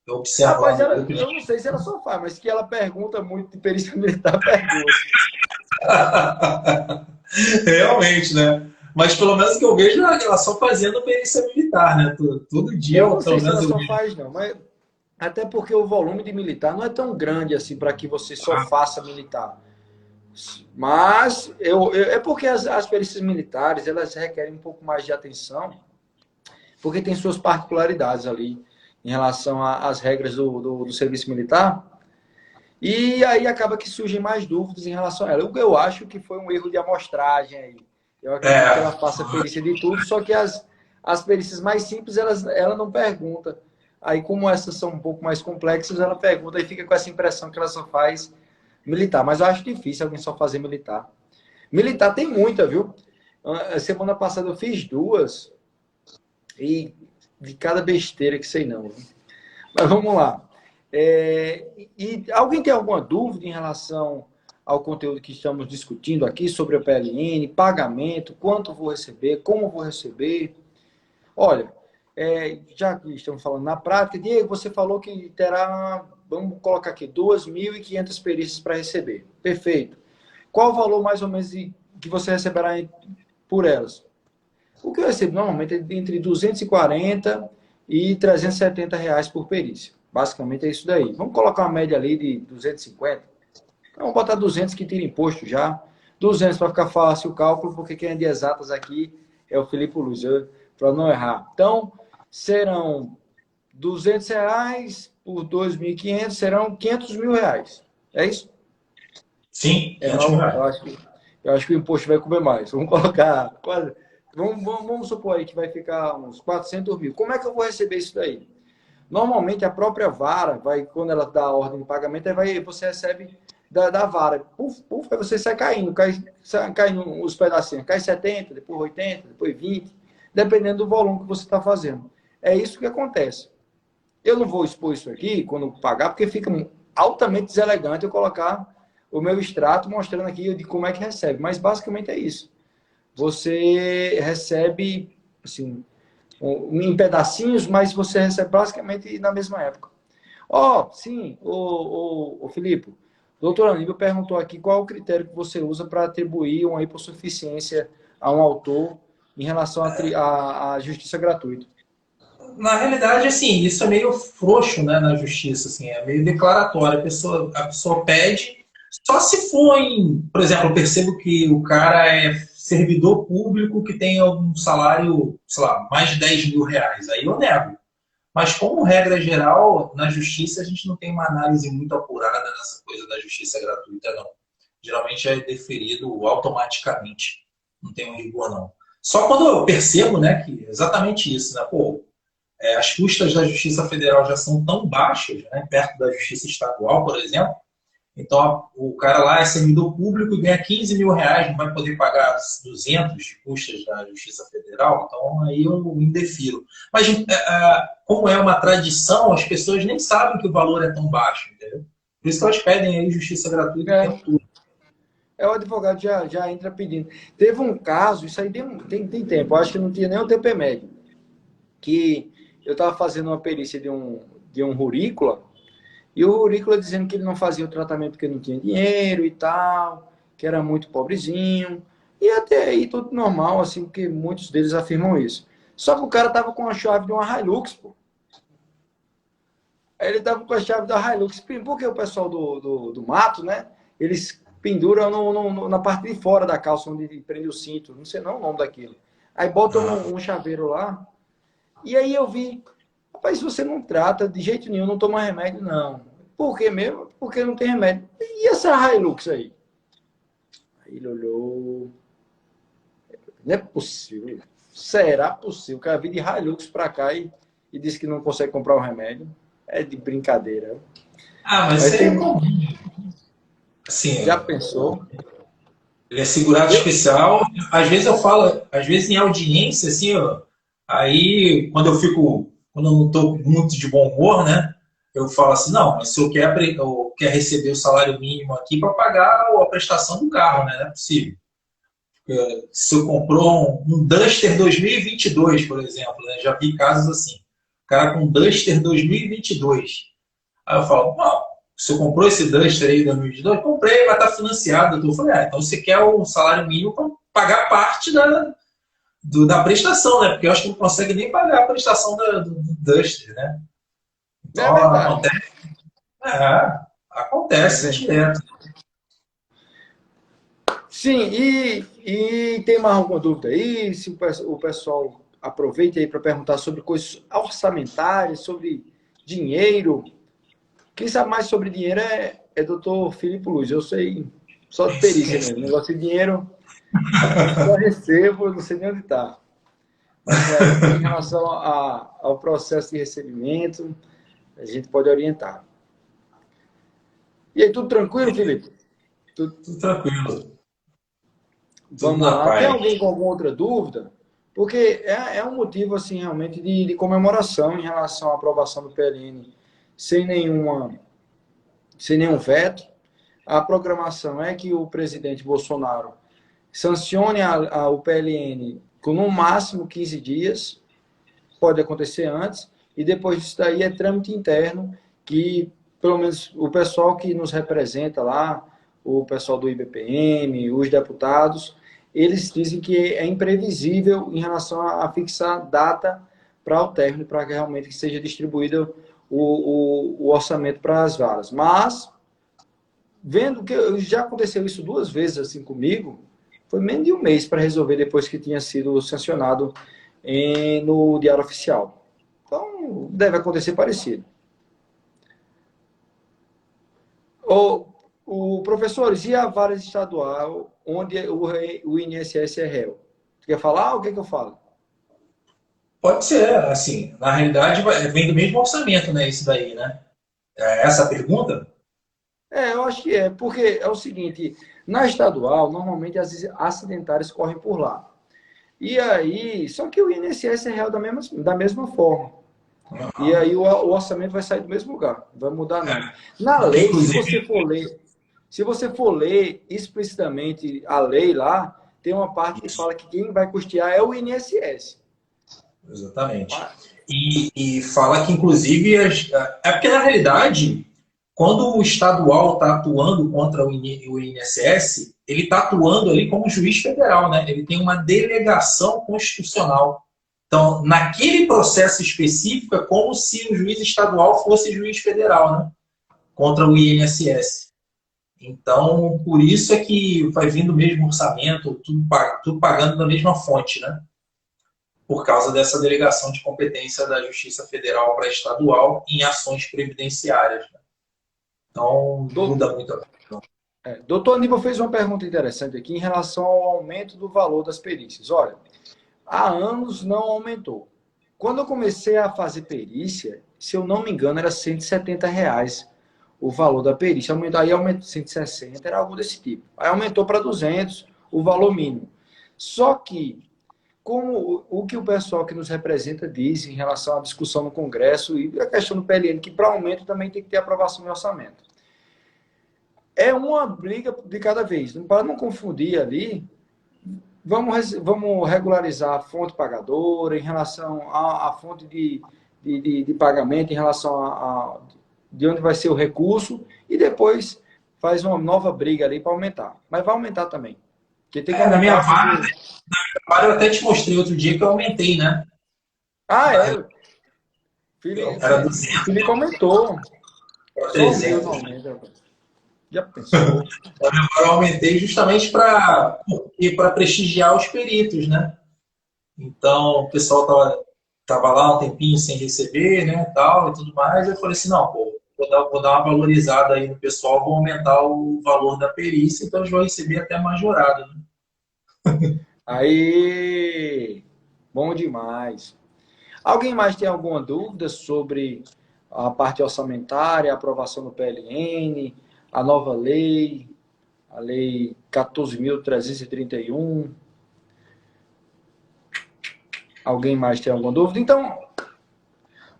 Eu observo lá Rapaz, no grupo eu não sei se ela só faz, mas que ela pergunta muito de perícia militar, pergunta. Realmente, né? Mas pelo menos que eu vejo ela só fazendo perícia militar, né? Todo dia, Eu não sei pelo se ela menos eu só vejo. faz, não, mas até porque o volume de militar não é tão grande assim para que você só faça militar. Mas é porque as perícias militares elas requerem um pouco mais de atenção, porque tem suas particularidades ali em relação às regras do serviço militar. E aí acaba que surgem mais dúvidas em relação a ela. O que eu acho que foi um erro de amostragem aí. Eu acredito que ela É, faça perícia de tudo, só que as perícias mais simples ela não pergunta. Aí, como essas são um pouco mais complexas, ela pergunta e fica com essa impressão que ela só faz militar. Mas eu acho difícil alguém só fazer militar. Militar tem muita, viu? Semana passada eu fiz 2 e de cada besteira que sei não. Viu? Mas vamos lá. E alguém tem alguma dúvida em relação ao conteúdo que estamos discutindo aqui sobre a PLN, pagamento, quanto vou receber, como vou receber? Olha, já que estamos falando na prática, Diego, você falou que terá, vamos colocar aqui, 2.500 perícias para receber. Perfeito. Qual o valor mais ou menos que você receberá por elas? O que eu recebo normalmente é entre 240 e 370 reais por perícia. Basicamente é isso daí. Vamos colocar uma média ali de 250. Então, vamos botar 200 que tira imposto já. 200 para ficar fácil o cálculo, porque quem é de exatas aqui é o Filipe Luz, para não errar. Então, serão 200 reais por 2.500, serão 500 mil reais. É isso? sim, Não, 500 mil. eu acho que o imposto vai comer mais. Vamos colocar quase. Vamos supor aí que vai ficar uns 400 mil. Como é que eu vou receber isso daí? Normalmente a própria vara, quando ela dá a ordem de pagamento, você recebe da vara. Puf, puf, aí você sai caindo, cai os pedacinhos. Cai 70, depois 80, depois 20, dependendo do volume que você está fazendo. É isso que acontece. Eu não vou expor isso aqui quando pagar, porque fica altamente deselegante eu colocar o meu extrato mostrando aqui de como é que recebe. Mas basicamente é isso. Você recebe, assim, em pedacinhos, mas você recebe basicamente na mesma época. Sim, o Filipe, o doutor Aníbal perguntou aqui qual o critério que você usa para atribuir uma hipossuficiência a um autor em relação à justiça gratuita. Na realidade, assim, isso é meio frouxo, né, na justiça, assim, é meio declaratório. A pessoa pede, só se for em, por exemplo, eu percebo que o cara é servidor público que tem um salário, sei lá, mais de 10 mil reais, aí eu nego. Mas como regra geral, na justiça a gente não tem uma análise muito apurada nessa coisa da justiça gratuita, não. Geralmente é deferido automaticamente, não tem um rigor, não. Só quando eu percebo, né, que é exatamente isso, né, pô, as custas da Justiça Federal já são tão baixas, né, perto da Justiça Estadual, por exemplo. Então, o cara lá é servidor público e ganha 15 mil reais, não vai poder pagar 200 de custas da Justiça Federal, então aí eu indefiro. Mas, como é uma tradição, as pessoas nem sabem que o valor é tão baixo, entendeu? Por isso que elas pedem aí justiça gratuita o tempo todo. O advogado já entra pedindo. Teve um caso, isso aí tem tempo, eu acho que não tinha nem o TP médio, que eu estava fazendo uma perícia de um rurícola, e o rurícola dizendo que ele não fazia o tratamento porque não tinha dinheiro e tal, que era muito pobrezinho, e até aí tudo normal, assim, porque muitos deles afirmam isso. Só que o cara tava com a chave de uma Hilux, pô. Aí ele tava com a chave da Hilux, porque o pessoal do mato, né, eles penduram na parte de fora da calça, onde prende o cinto, não sei não o nome daquilo. Aí botam um chaveiro lá, e aí eu vi, rapaz, você não trata de jeito nenhum, não toma remédio, não. Por quê mesmo? Porque não tem remédio. E essa Hilux aí? Aí ele olhou. Não é possível. Será possível? O cara veio de Hilux pra cá e disse que não consegue comprar o remédio. É de brincadeira. Mas isso é comum. Assim, Já pensou? ele é segurado especial. Às vezes eu falo, às vezes em audiência, assim, ó, aí quando eu não estou muito de bom humor, né? Eu falo assim, não, mas se eu quer receber o salário mínimo aqui para pagar a prestação do carro, né? Não é possível. Se eu comprou um Duster 2022, por exemplo, né? Já vi casos assim. O cara com um Duster 2022. Aí eu falo, não, você comprou esse Duster aí em 2022? Comprei, mas está financiado. Eu falei, então você quer o salário mínimo para pagar parte da prestação, né? Porque eu acho que não consegue nem pagar a prestação do Duster, né? Não é Então verdade. acontece direto. Sim, e tem mais alguma dúvida aí? Se o pessoal aproveita aí para perguntar sobre coisas orçamentárias, sobre dinheiro. Quem sabe mais sobre dinheiro é doutor Filipe Luz. Eu sei só de perícia mesmo. Negócio de dinheiro, só recebo, não sei nem onde está. Mas aí, em relação ao processo de recebimento, a gente pode orientar. E aí, tudo tranquilo, Felipe? Tudo tranquilo. Tudo Vamos na lá. Tem paz. alguém com alguma outra dúvida? Porque é um motivo, assim, realmente de comemoração em relação à aprovação do PLN sem nenhum veto. A programação é que o presidente Bolsonaro sancione o PLN com no máximo 15 dias, pode acontecer antes, e depois disso daí é trâmite interno, que pelo menos o pessoal que nos representa lá, o pessoal do IBPM, os deputados, eles dizem que é imprevisível em relação a fixar data para o término, para que realmente seja distribuído o orçamento para as varas. Mas, vendo que já aconteceu isso 2 vezes assim comigo, foi menos de um mês para resolver depois que tinha sido sancionado no Diário Oficial. Então, deve acontecer parecido. Professores, e a vara estadual, onde o INSS é réu? Você quer falar ou o que eu falo? Pode ser, assim, na realidade vem do mesmo orçamento, né, isso daí, né? É essa a pergunta? Eu acho que é, porque é o seguinte, na estadual, normalmente as acidentárias correm por lá. E aí, só que o INSS é real da mesma forma. E aí o orçamento vai sair do mesmo lugar, não vai mudar não. Na Porque, lei, inclusive, se você for ler explicitamente a lei lá, tem uma parte que fala que quem vai custear é o INSS. exatamente. E fala que, inclusive, é porque, na realidade, quando o estadual está atuando contra o INSS, ele está atuando ali como juiz federal, né? Ele tem uma delegação constitucional. Então, naquele processo específico, é como se o juiz estadual fosse juiz federal, né? Contra o INSS. Então, por isso é que vai vindo o mesmo orçamento, tudo pagando da mesma fonte, né? Por causa dessa delegação de competência da Justiça Federal para estadual em ações previdenciárias, né? Então, muda muito a questão. Doutor Aníbal fez uma pergunta interessante aqui em relação ao aumento do valor das perícias. Olha, há anos não aumentou. Quando eu comecei a fazer perícia, se eu não me engano, era R$ 170 o valor da perícia. Aí aumentou 160, era algo desse tipo. Aí aumentou para 200 o valor mínimo. Só que, como o que o pessoal que nos representa diz em relação à discussão no Congresso e a questão do PLN, que para aumento também tem que ter aprovação de orçamento. É uma briga de cada vez. Para não confundir ali, vamos regularizar a fonte pagadora em relação à fonte de pagamento, em relação de onde vai ser o recurso, e depois faz uma nova briga ali para aumentar. Mas vai aumentar também. Porque tem que aumentar. Na minha vara, eu até te mostrei outro dia que eu aumentei, né? É. Era 200 Felipe aumentou. para Só o meu 300. não aumenta. Já pensou? Eu aumentei justamente para prestigiar os peritos, né? Então, o pessoal tava lá um tempinho sem receber, né, tal, e tudo mais. Eu falei assim, não, pô, vou dar uma valorizada aí no pessoal, vou aumentar o valor da perícia, então eles vão receber até majorado, né? Aí, bom demais. Alguém mais tem alguma dúvida sobre a parte orçamentária, a aprovação do PLN, a nova lei, a lei 14.331? Alguém mais tem alguma dúvida? Então,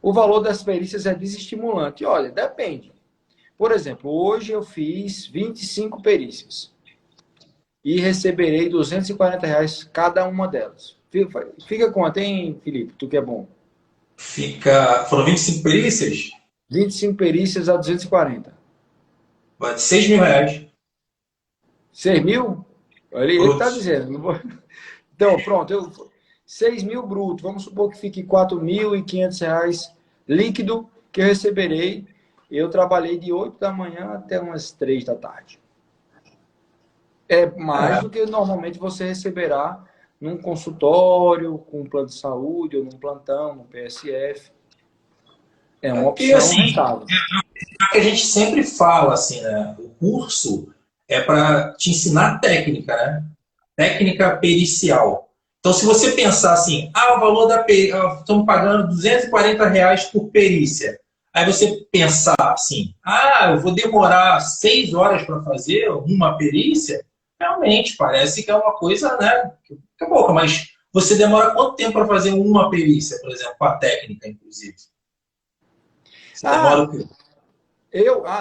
o valor das perícias é desestimulante. Olha, depende. Por exemplo, hoje eu fiz 25 perícias e receberei R$ 240 cada uma delas. Fica quanto, hein, Felipe? Tu que é bom. Foram 25 perícias? 25 perícias a 240. Vai de R$ 6.000. 6 mil? Ele está Brutos. dizendo. Então, pronto. 6 mil bruto. Vamos supor que fique R$ 4.500 líquido que eu receberei. Eu trabalhei de 8 da manhã até umas 3 da tarde. É mais do que normalmente você receberá num consultório, com um plano de saúde, ou num plantão, no PSF. É uma Porque, opção assim, rentável. é o que a gente sempre fala, assim, né? O curso é para te ensinar técnica, né? Técnica pericial. Então, se você pensar assim, o valor da perícia, estamos pagando R$ 240 por perícia. Aí você pensar assim, eu vou demorar 6 horas para fazer uma perícia, realmente parece que é uma coisa, né? Que é pouco, mas você demora quanto tempo para fazer uma perícia, por exemplo, com a técnica, inclusive? Você demora o quê?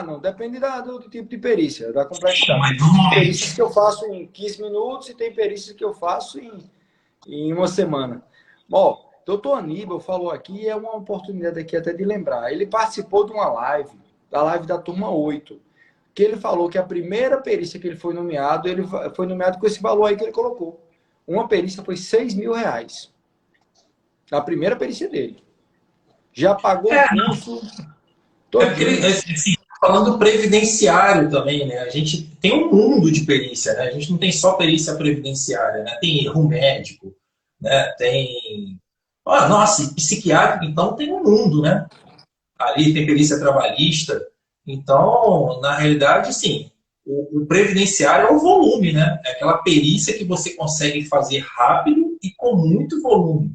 Não, depende do tipo de perícia, da complexidade. Mas Existem perícias normalmente. que eu faço em 15 minutos e tem perícias que eu faço em uma semana. Bom, doutor Aníbal falou aqui, é uma oportunidade aqui até de lembrar. Ele participou de uma live, da live da turma 8, que ele falou que a primeira perícia que ele foi nomeado com esse valor aí que ele colocou. Uma perícia foi R$ 6.000. A primeira perícia dele. Já pagou o curso todinho. Assim, falando do previdenciário também, né? A gente tem um mundo de perícia, né? A gente não tem só perícia previdenciária, né? Tem erro médico, né? Tem. Nossa, e psiquiátrico, então tem um mundo, né? Ali tem perícia trabalhista. Então, na realidade, sim, o previdenciário é o volume, né? É aquela perícia que você consegue fazer rápido e com muito volume.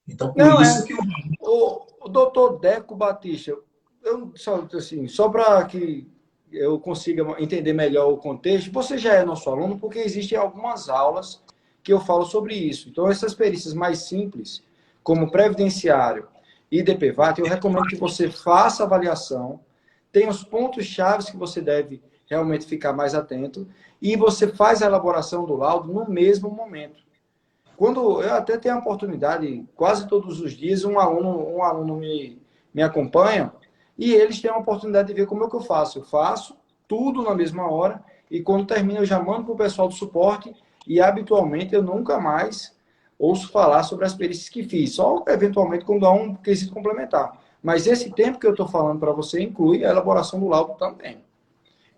Então, por Não, isso que o doutor Deco Batista, só para que eu consiga entender melhor o contexto, você já é nosso aluno, porque existem algumas aulas que eu falo sobre isso. Então, essas perícias mais simples, como previdenciário e DPVAT, eu recomendo que você faça a avaliação, tenha os pontos-chave que você deve realmente ficar mais atento, e você faz a elaboração do laudo no mesmo momento. Quando eu até tenho a oportunidade, quase todos os dias, um aluno me acompanha, e eles têm a oportunidade de ver como é que eu faço. Eu faço tudo na mesma hora, e quando termina eu já mando para o pessoal do suporte, e habitualmente eu nunca mais ouço falar sobre as perícias que fiz, só eventualmente quando há um quesito complementar. Mas esse tempo que eu estou falando para você inclui a elaboração do laudo também.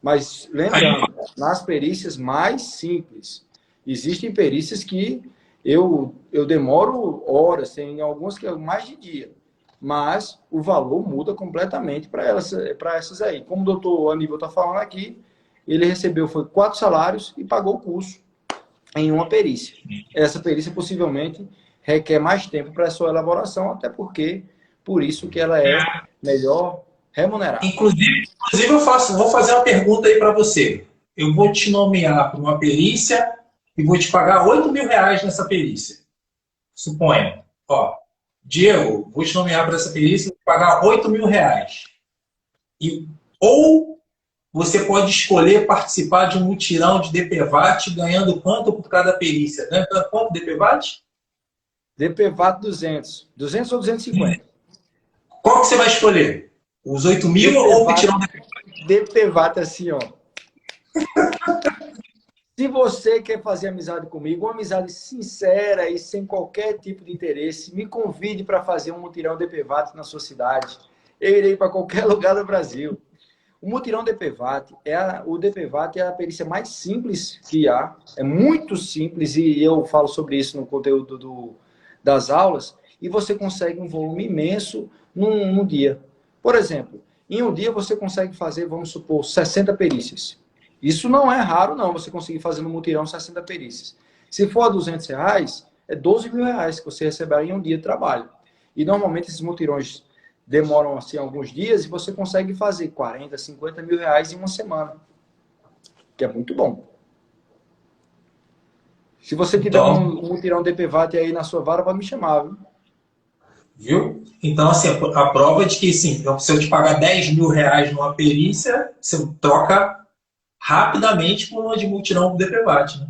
Mas lembrando, nas perícias mais simples, existem perícias que eu demoro horas, tem algumas que é mais de dia, mas o valor muda completamente para essas aí. Como o doutor Aníbal está falando aqui, ele recebeu foi 4 salários e pagou o curso em uma perícia. Essa perícia possivelmente requer mais tempo para a sua elaboração, até porque por isso que ela é melhor remunerada. Inclusive vou fazer uma pergunta aí para você. Eu vou te nomear para uma perícia e vou te pagar R$ 8.000 nessa perícia. Suponha. Ó, Diego, vou te nomear para essa perícia e vou te pagar R$ 8.000. Ou você pode escolher participar de um mutirão de DPVAT ganhando quanto por cada perícia? Ganhando quanto DPVAT? DPVAT 200. 200 ou 250. Qual que você vai escolher? Os 8.000 ou o mutirão DPVAT? DPVAT assim, ó. Se você quer fazer amizade comigo, uma amizade sincera e sem qualquer tipo de interesse, me convide para fazer um mutirão DPVAT na sua cidade. Eu irei para qualquer lugar do Brasil. O mutirão DPVAT o DPVAT é a perícia mais simples que há. É muito simples e eu falo sobre isso no conteúdo das aulas. E você consegue um volume imenso num dia. Por exemplo, em um dia você consegue fazer, vamos supor, 60 perícias. Isso não é raro, não, você conseguir fazer no mutirão 60 perícias. Se for a R$ 200, é R$ 12.000 que você receberá em um dia de trabalho. E normalmente esses mutirões demoram assim alguns dias e você consegue fazer 40, 50 mil reais em uma semana. Que é muito bom. Se você tiver um mutirão DPVAT aí na sua vara, pode me chamar, viu? Viu? Então, assim, a prova de que, sim, se eu te pagar R$ 10.000 numa perícia, você troca rapidamente por uma de mutirão do DPVAT, né?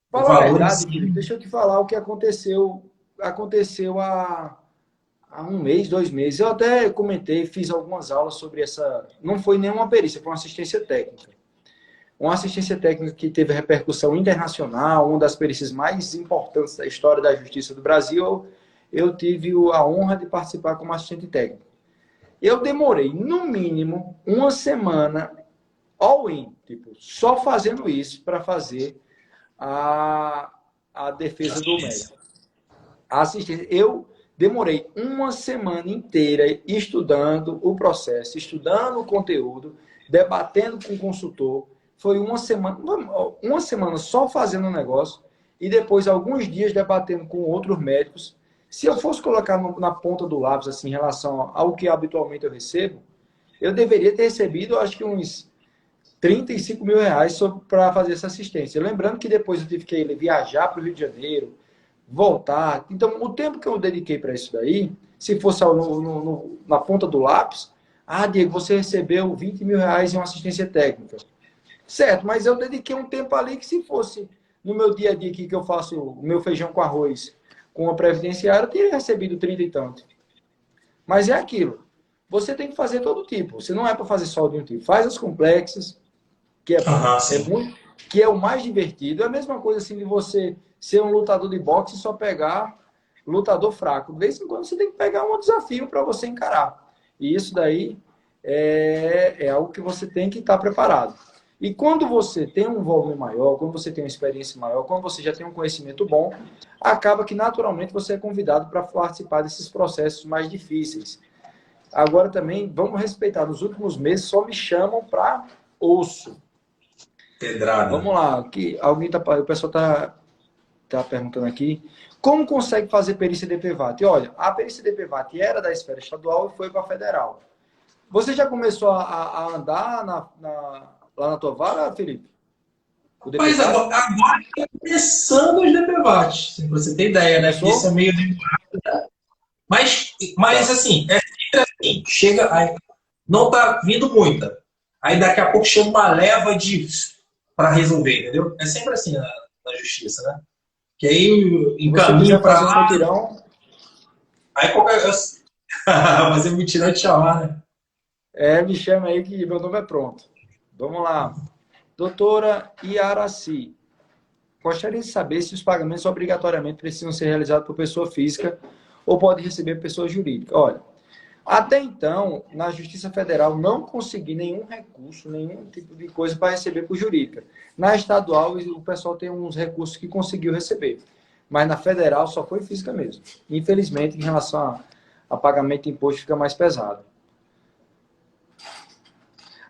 Fala a verdade, Felipe, deixa eu te falar o que aconteceu. Aconteceu há 1 mês, 2 meses. Eu até comentei, fiz algumas aulas sobre essa. Não foi nenhuma perícia, foi uma assistência técnica. Uma assistência técnica que teve repercussão internacional, uma das perícias mais importantes da história da justiça do Brasil. Eu tive a honra de participar como assistente técnico. Eu demorei, no mínimo, uma semana all-in, tipo, só fazendo isso para fazer a defesa do médico. A assistência. Eu demorei uma semana inteira estudando o processo, estudando o conteúdo, debatendo com o consultor. Foi uma semana só fazendo o negócio e depois alguns dias debatendo com outros médicos. Se eu fosse colocar na ponta do lápis, assim, em relação ao que habitualmente eu recebo, eu deveria ter recebido, acho que uns R$ 35.000 para fazer essa assistência. Lembrando que depois eu tive que viajar para o Rio de Janeiro, voltar. Então, o tempo que eu dediquei para isso daí, se fosse na ponta do lápis, Diego, você recebeu R$ 20.000 em uma assistência técnica. Certo, mas eu dediquei um tempo ali que se fosse no meu dia a dia aqui que eu faço o meu feijão com arroz com a previdenciária, eu teria recebido 30 e tanto. Mas é aquilo. Você tem que fazer todo tipo. Você não é para fazer só de um tipo. Faz as complexas, que que é o mais divertido. É a mesma coisa assim de você ser um lutador de boxe e só pegar lutador fraco. De vez em quando você tem que pegar um desafio para você encarar. E isso daí é algo que você tem que estar preparado. E quando você tem um volume maior, quando você tem uma experiência maior, quando você já tem um conhecimento bom, acaba que naturalmente você é convidado para participar desses processos mais difíceis. Agora também, vamos respeitar, nos últimos meses só me chamam para osso. Pedrada. Vamos lá, aqui, o pessoal está perguntando aqui, como consegue fazer perícia DPVAT? Olha, a perícia DPVAT era da esfera estadual e foi para a federal. Você já começou a andar lá na tua vara, Felipe? O Mas DPVAT? agora está começando os DPVATs, se você tem ideia, né? Porque isso é meio demorado, né? Mas Tá. assim, é sempre assim, chega, aí, não tá vindo muita. Aí daqui a pouco chega uma leva de para resolver, entendeu? É sempre assim na justiça, né? Que aí Se você encaminho quiser para fazer um lá, mutirão, aí qualquer. Mas é me tirou de chamar, né? me chama aí que meu nome é pronto. Vamos lá. Doutora Iaraci, gostaria de saber se os pagamentos obrigatoriamente precisam ser realizados por pessoa física ou pode receber pessoa jurídica. Olha, até então, na Justiça Federal, não consegui nenhum recurso, nenhum tipo de coisa para receber por jurídica. Na estadual, o pessoal tem uns recursos que conseguiu receber. Mas na federal só foi física mesmo. Infelizmente, em relação a pagamento de imposto, fica mais pesado.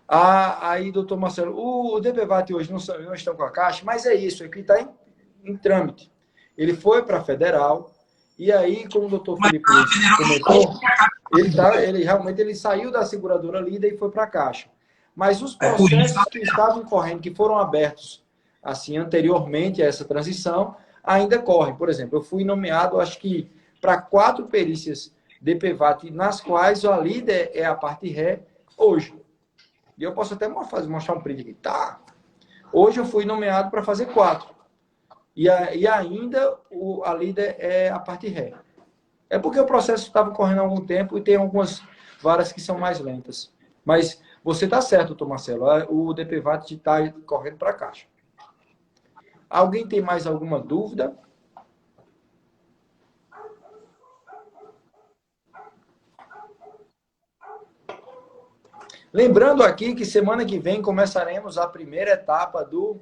Aí, doutor Marcelo, o DPVAT hoje não estão com a Caixa, mas é isso, aqui está em trâmite. Ele foi para a federal, e aí, como o doutor Mas Felipe Luiz comentou, ele realmente ele saiu da seguradora líder e foi para a Caixa. Mas os é por isso. processos que estavam correndo, que foram abertos assim anteriormente a essa transição, ainda correm. Por exemplo, eu fui nomeado, acho que, para 4 perícias DPVAT, nas quais a líder é a parte ré, hoje. E eu posso até mostrar um print aqui. Tá. Hoje eu fui nomeado para fazer 4. E ainda a líder é a parte ré. É porque o processo estava correndo há algum tempo e tem algumas varas que são mais lentas. Mas você está certo, doutor Marcelo. O DPVAT está correndo para a Caixa. Alguém tem mais alguma dúvida? Lembrando aqui que semana que vem começaremos a primeira etapa do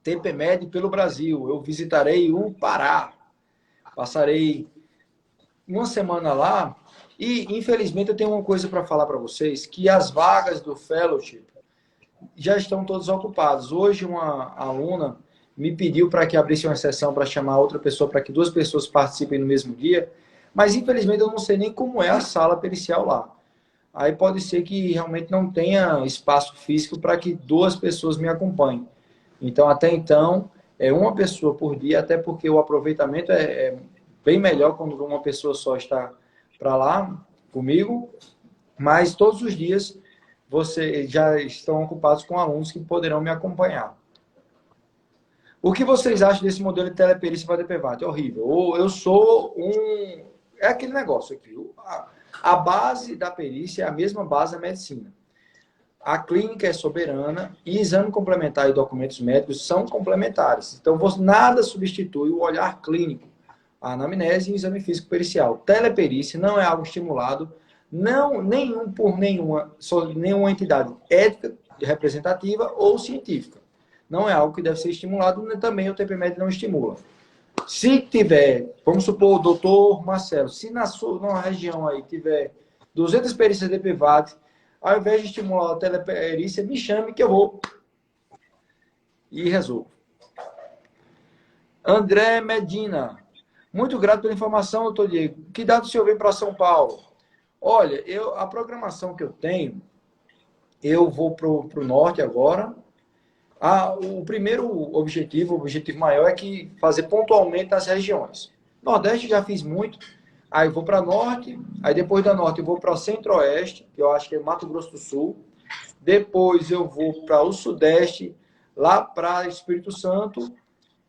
TPMED pelo Brasil. Eu visitarei o Pará. Passarei uma semana lá e, infelizmente, eu tenho uma coisa para falar para vocês, que as vagas do Fellowship já estão todas ocupadas. Hoje, uma aluna me pediu para que abrisse uma exceção para chamar outra pessoa, para que 2 pessoas participem no mesmo dia, mas, infelizmente, eu não sei nem como é a sala pericial lá. Aí pode ser que realmente não tenha espaço físico para que 2 pessoas me acompanhem. Então, até então, é uma pessoa por dia, até porque o aproveitamento é bem melhor quando uma pessoa só está para lá comigo, mas todos os dias vocês já estão ocupados com alunos que poderão me acompanhar. O que vocês acham desse modelo de teleperícia para DPVAT? É horrível. Eu sou um... É aquele negócio aqui. A base da perícia é a mesma base da medicina. A clínica é soberana e exame complementar e documentos médicos são complementares. Então, nada substitui o olhar clínico, a anamnese e o exame físico pericial. Teleperícia não é algo estimulado por nenhuma entidade ética, representativa ou científica. Não é algo que deve ser estimulado, também o TPMED não estimula. Se tiver, vamos supor, o doutor Marcelo, se numa região aí tiver 200 perícias de DPVAT, ao invés de estimular a teleperícia, me chame que eu vou e resolvo. André Medina. Muito grato pela informação, doutor Diego. Que data o senhor vem para São Paulo? Olha, a programação que eu tenho, eu vou para o norte agora. O primeiro objetivo, o objetivo maior é que fazer pontualmente as regiões. Nordeste já fiz muito, aí vou para norte, aí depois da norte eu vou para centro-oeste, que eu acho que é Mato Grosso do Sul. Depois eu vou para o sudeste, lá para Espírito Santo,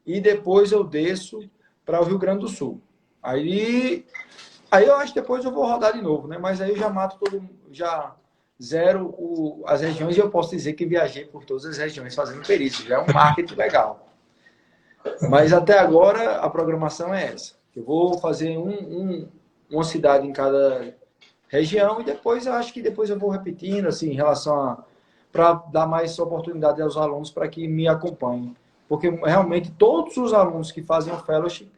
e depois eu desço para o Rio Grande do Sul. Aí eu acho que depois eu vou rodar de novo, né? Mas aí eu já mato já zero as regiões e eu posso dizer que viajei por todas as regiões fazendo perícia. Já é um marketing legal. Mas até agora a programação é essa. Eu vou fazer uma cidade em cada região e depois eu acho que depois eu vou repetindo, assim, em relação para dar mais oportunidade aos alunos para que me acompanhem. Porque realmente todos os alunos que fazem o fellowship,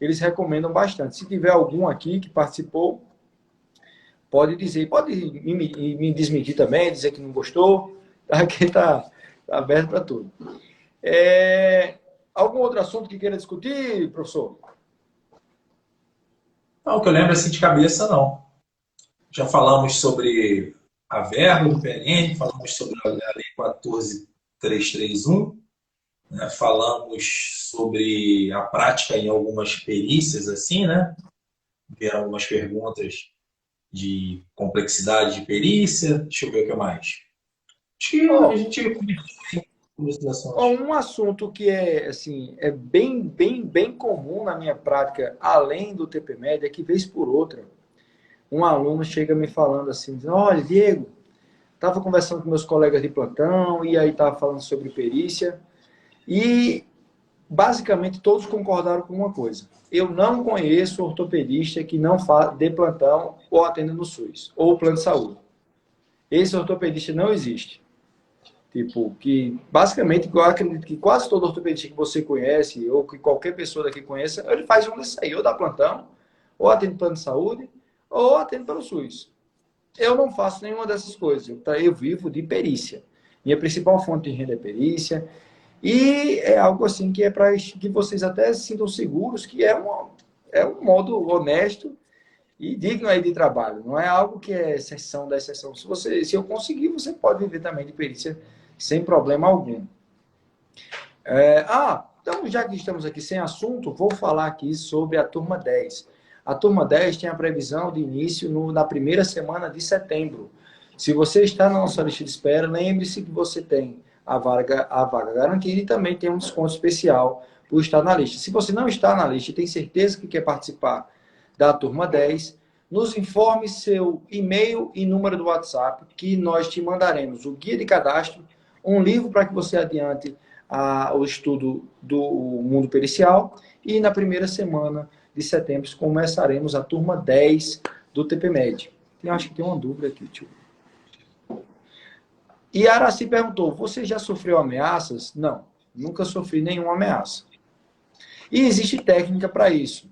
eles recomendam bastante. Se tiver algum aqui que participou, pode dizer, pode me desmentir também, dizer que não gostou. Aqui está aberto para tudo. Algum outro assunto que queira discutir, professor? Não, que eu lembro assim de cabeça, não. Já falamos sobre a verba do PNN, falamos sobre a Lei 14.331. né? Falamos sobre a prática em algumas perícias, assim, né? Vieram algumas perguntas de complexidade de perícia. Deixa eu ver o que mais. Acho que a Ó, gente começou os ó, assuntos. um assunto que é assim, é bem comum na minha prática, além do TPMed, é que vez por outra, um aluno chega me falando assim, dizendo, olha, Diego, estava conversando com meus colegas de plantão e aí estava falando sobre perícia e basicamente todos concordaram com uma coisa. Eu não conheço ortopedista que não dê plantão ou atenda no SUS, ou plano de saúde. Esse ortopedista não existe. Tipo, que basicamente, eu acredito que quase todo ortopedista que você conhece, ou que qualquer pessoa daqui conheça, ele faz um desses aí, ou dá plantão, ou atende plano de saúde, ou atende pelo SUS. Eu não faço nenhuma dessas coisas. Eu vivo de perícia. Minha principal fonte de renda é perícia. E é algo assim que é para que vocês até se sintam seguros, que é um modo honesto e digno aí de trabalho. Não é algo que é exceção da exceção. Se eu conseguir, você pode viver também de perícia sem problema algum. Então já que estamos aqui sem assunto, vou falar aqui sobre a turma 10. A turma 10 tem a previsão de início na primeira semana de setembro. Se você está na nossa lista de espera, lembre-se que você tem a vaga garantida e também tem um desconto especial por estar na lista. Se você não está na lista e tem certeza que quer participar da turma 10, nos informe seu e-mail e número do WhatsApp, que nós te mandaremos o guia de cadastro, um livro para que você adiante o estudo do mundo pericial e na primeira semana de setembro começaremos a turma 10 do TPMed. Eu acho que tem uma dúvida aqui, tio. E a Araci perguntou, você já sofreu ameaças? Não, nunca sofri nenhuma ameaça. E existe técnica para isso.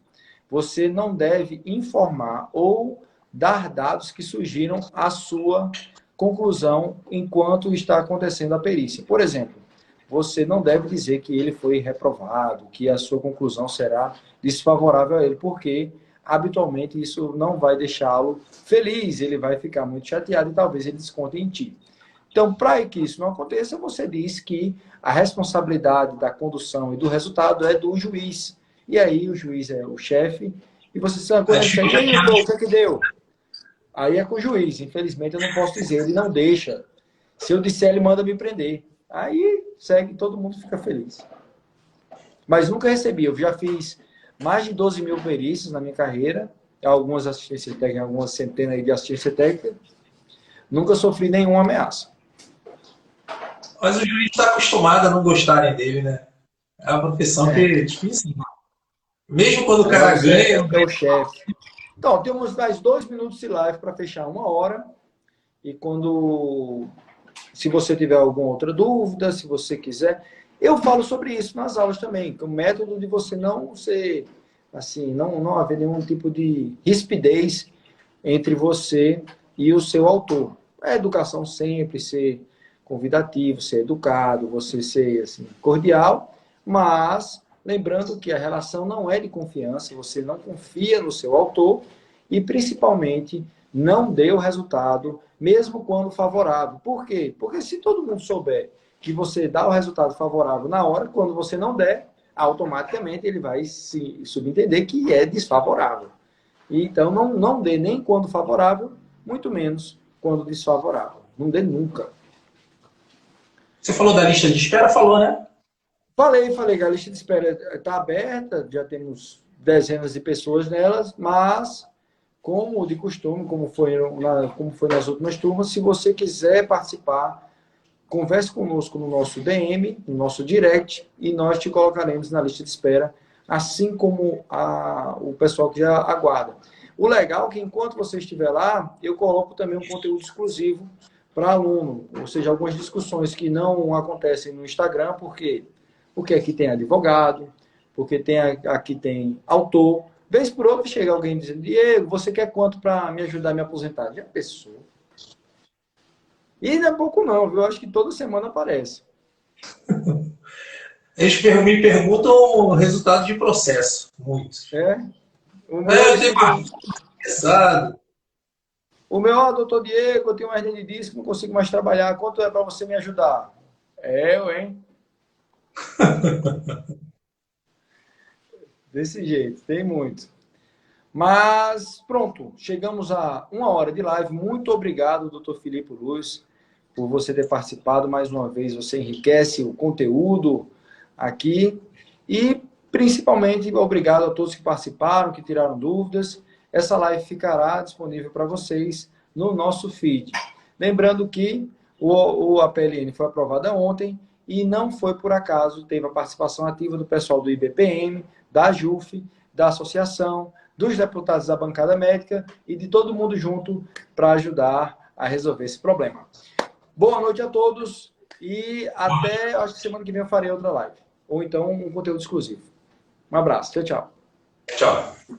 Você não deve informar ou dar dados que sugiram a sua conclusão enquanto está acontecendo a perícia. Por exemplo, você não deve dizer que ele foi reprovado, que a sua conclusão será desfavorável a ele, porque habitualmente isso não vai deixá-lo feliz, ele vai ficar muito chateado e talvez ele desconte em ti. Então, para que isso não aconteça, você diz que a responsabilidade da condução e do resultado é do juiz. E aí o juiz é o chefe, e você sabe, quando ele disser, e aí, pô, o que é que deu? Aí é com o juiz. Infelizmente, eu não posso dizer, ele não deixa. Se eu disser, ele manda me prender. Aí segue, todo mundo fica feliz. Mas nunca recebi. Eu já fiz mais de 12 mil perícias na minha carreira, algumas assistências técnicas, algumas centenas de assistência técnica. Nunca sofri nenhuma ameaça. Mas o juiz está acostumado a não gostarem dele, né? É uma profissão que é difícil. Mesmo quando o cara Mas ganha, é o chefe. Então, temos mais 2 minutos de live para fechar 1 hora. E se você tiver alguma outra dúvida, se você quiser, eu falo sobre isso nas aulas também, que o método de você não ser, assim, não haver nenhum tipo de rispidez entre você e o seu autor. A educação sempre ser convidativo, ser educado, você ser assim, cordial, mas lembrando que a relação não é de confiança, você não confia no seu autor e principalmente não dê o resultado, mesmo quando favorável. Por quê? Porque se todo mundo souber que você dá o resultado favorável na hora, quando você não der, automaticamente ele vai se subentender que é desfavorável. Então, não dê nem quando favorável, muito menos quando desfavorável. Não dê nunca. você falou da lista de espera, falou, né? Falei que a lista de espera está aberta, já temos dezenas de pessoas nelas, mas, como de costume, como foi nas últimas turmas, se você quiser participar, converse conosco no nosso DM, no nosso direct, e nós te colocaremos na lista de espera, assim como o pessoal que já aguarda. O legal é que, enquanto você estiver lá, eu coloco também um conteúdo exclusivo para aluno, ou seja, algumas discussões que não acontecem no Instagram, porque aqui tem advogado, porque aqui tem autor. Vez por outra chega alguém dizendo, Diego, você quer quanto para me ajudar a me aposentar? Já pensou? E não é pouco não, viu? Eu acho que toda semana aparece. Eles me perguntam o resultado de processo. Muitos. É. O É, meu eu tenho seguinte, pesado. doutor Diego, eu tenho uma hernia de disco, não consigo mais trabalhar. Quanto é para você me ajudar? Eu, hein? Desse jeito, tem muito. Mas pronto, chegamos a 1 hora de live. Muito obrigado, doutor Filipe Luz, por você ter participado mais uma vez. Você enriquece o conteúdo aqui. E principalmente obrigado a todos que participaram, que tiraram dúvidas. Essa live ficará disponível para vocês no nosso feed. Lembrando que a PLN foi aprovada ontem e não foi por acaso, teve a participação ativa do pessoal do IBPM, da JUF, da associação, dos deputados da bancada médica e de todo mundo junto para ajudar a resolver esse problema. Boa noite a todos e até, acho que semana que vem eu farei outra live. Ou então um conteúdo exclusivo. Um abraço. Tchau, tchau. Tchau.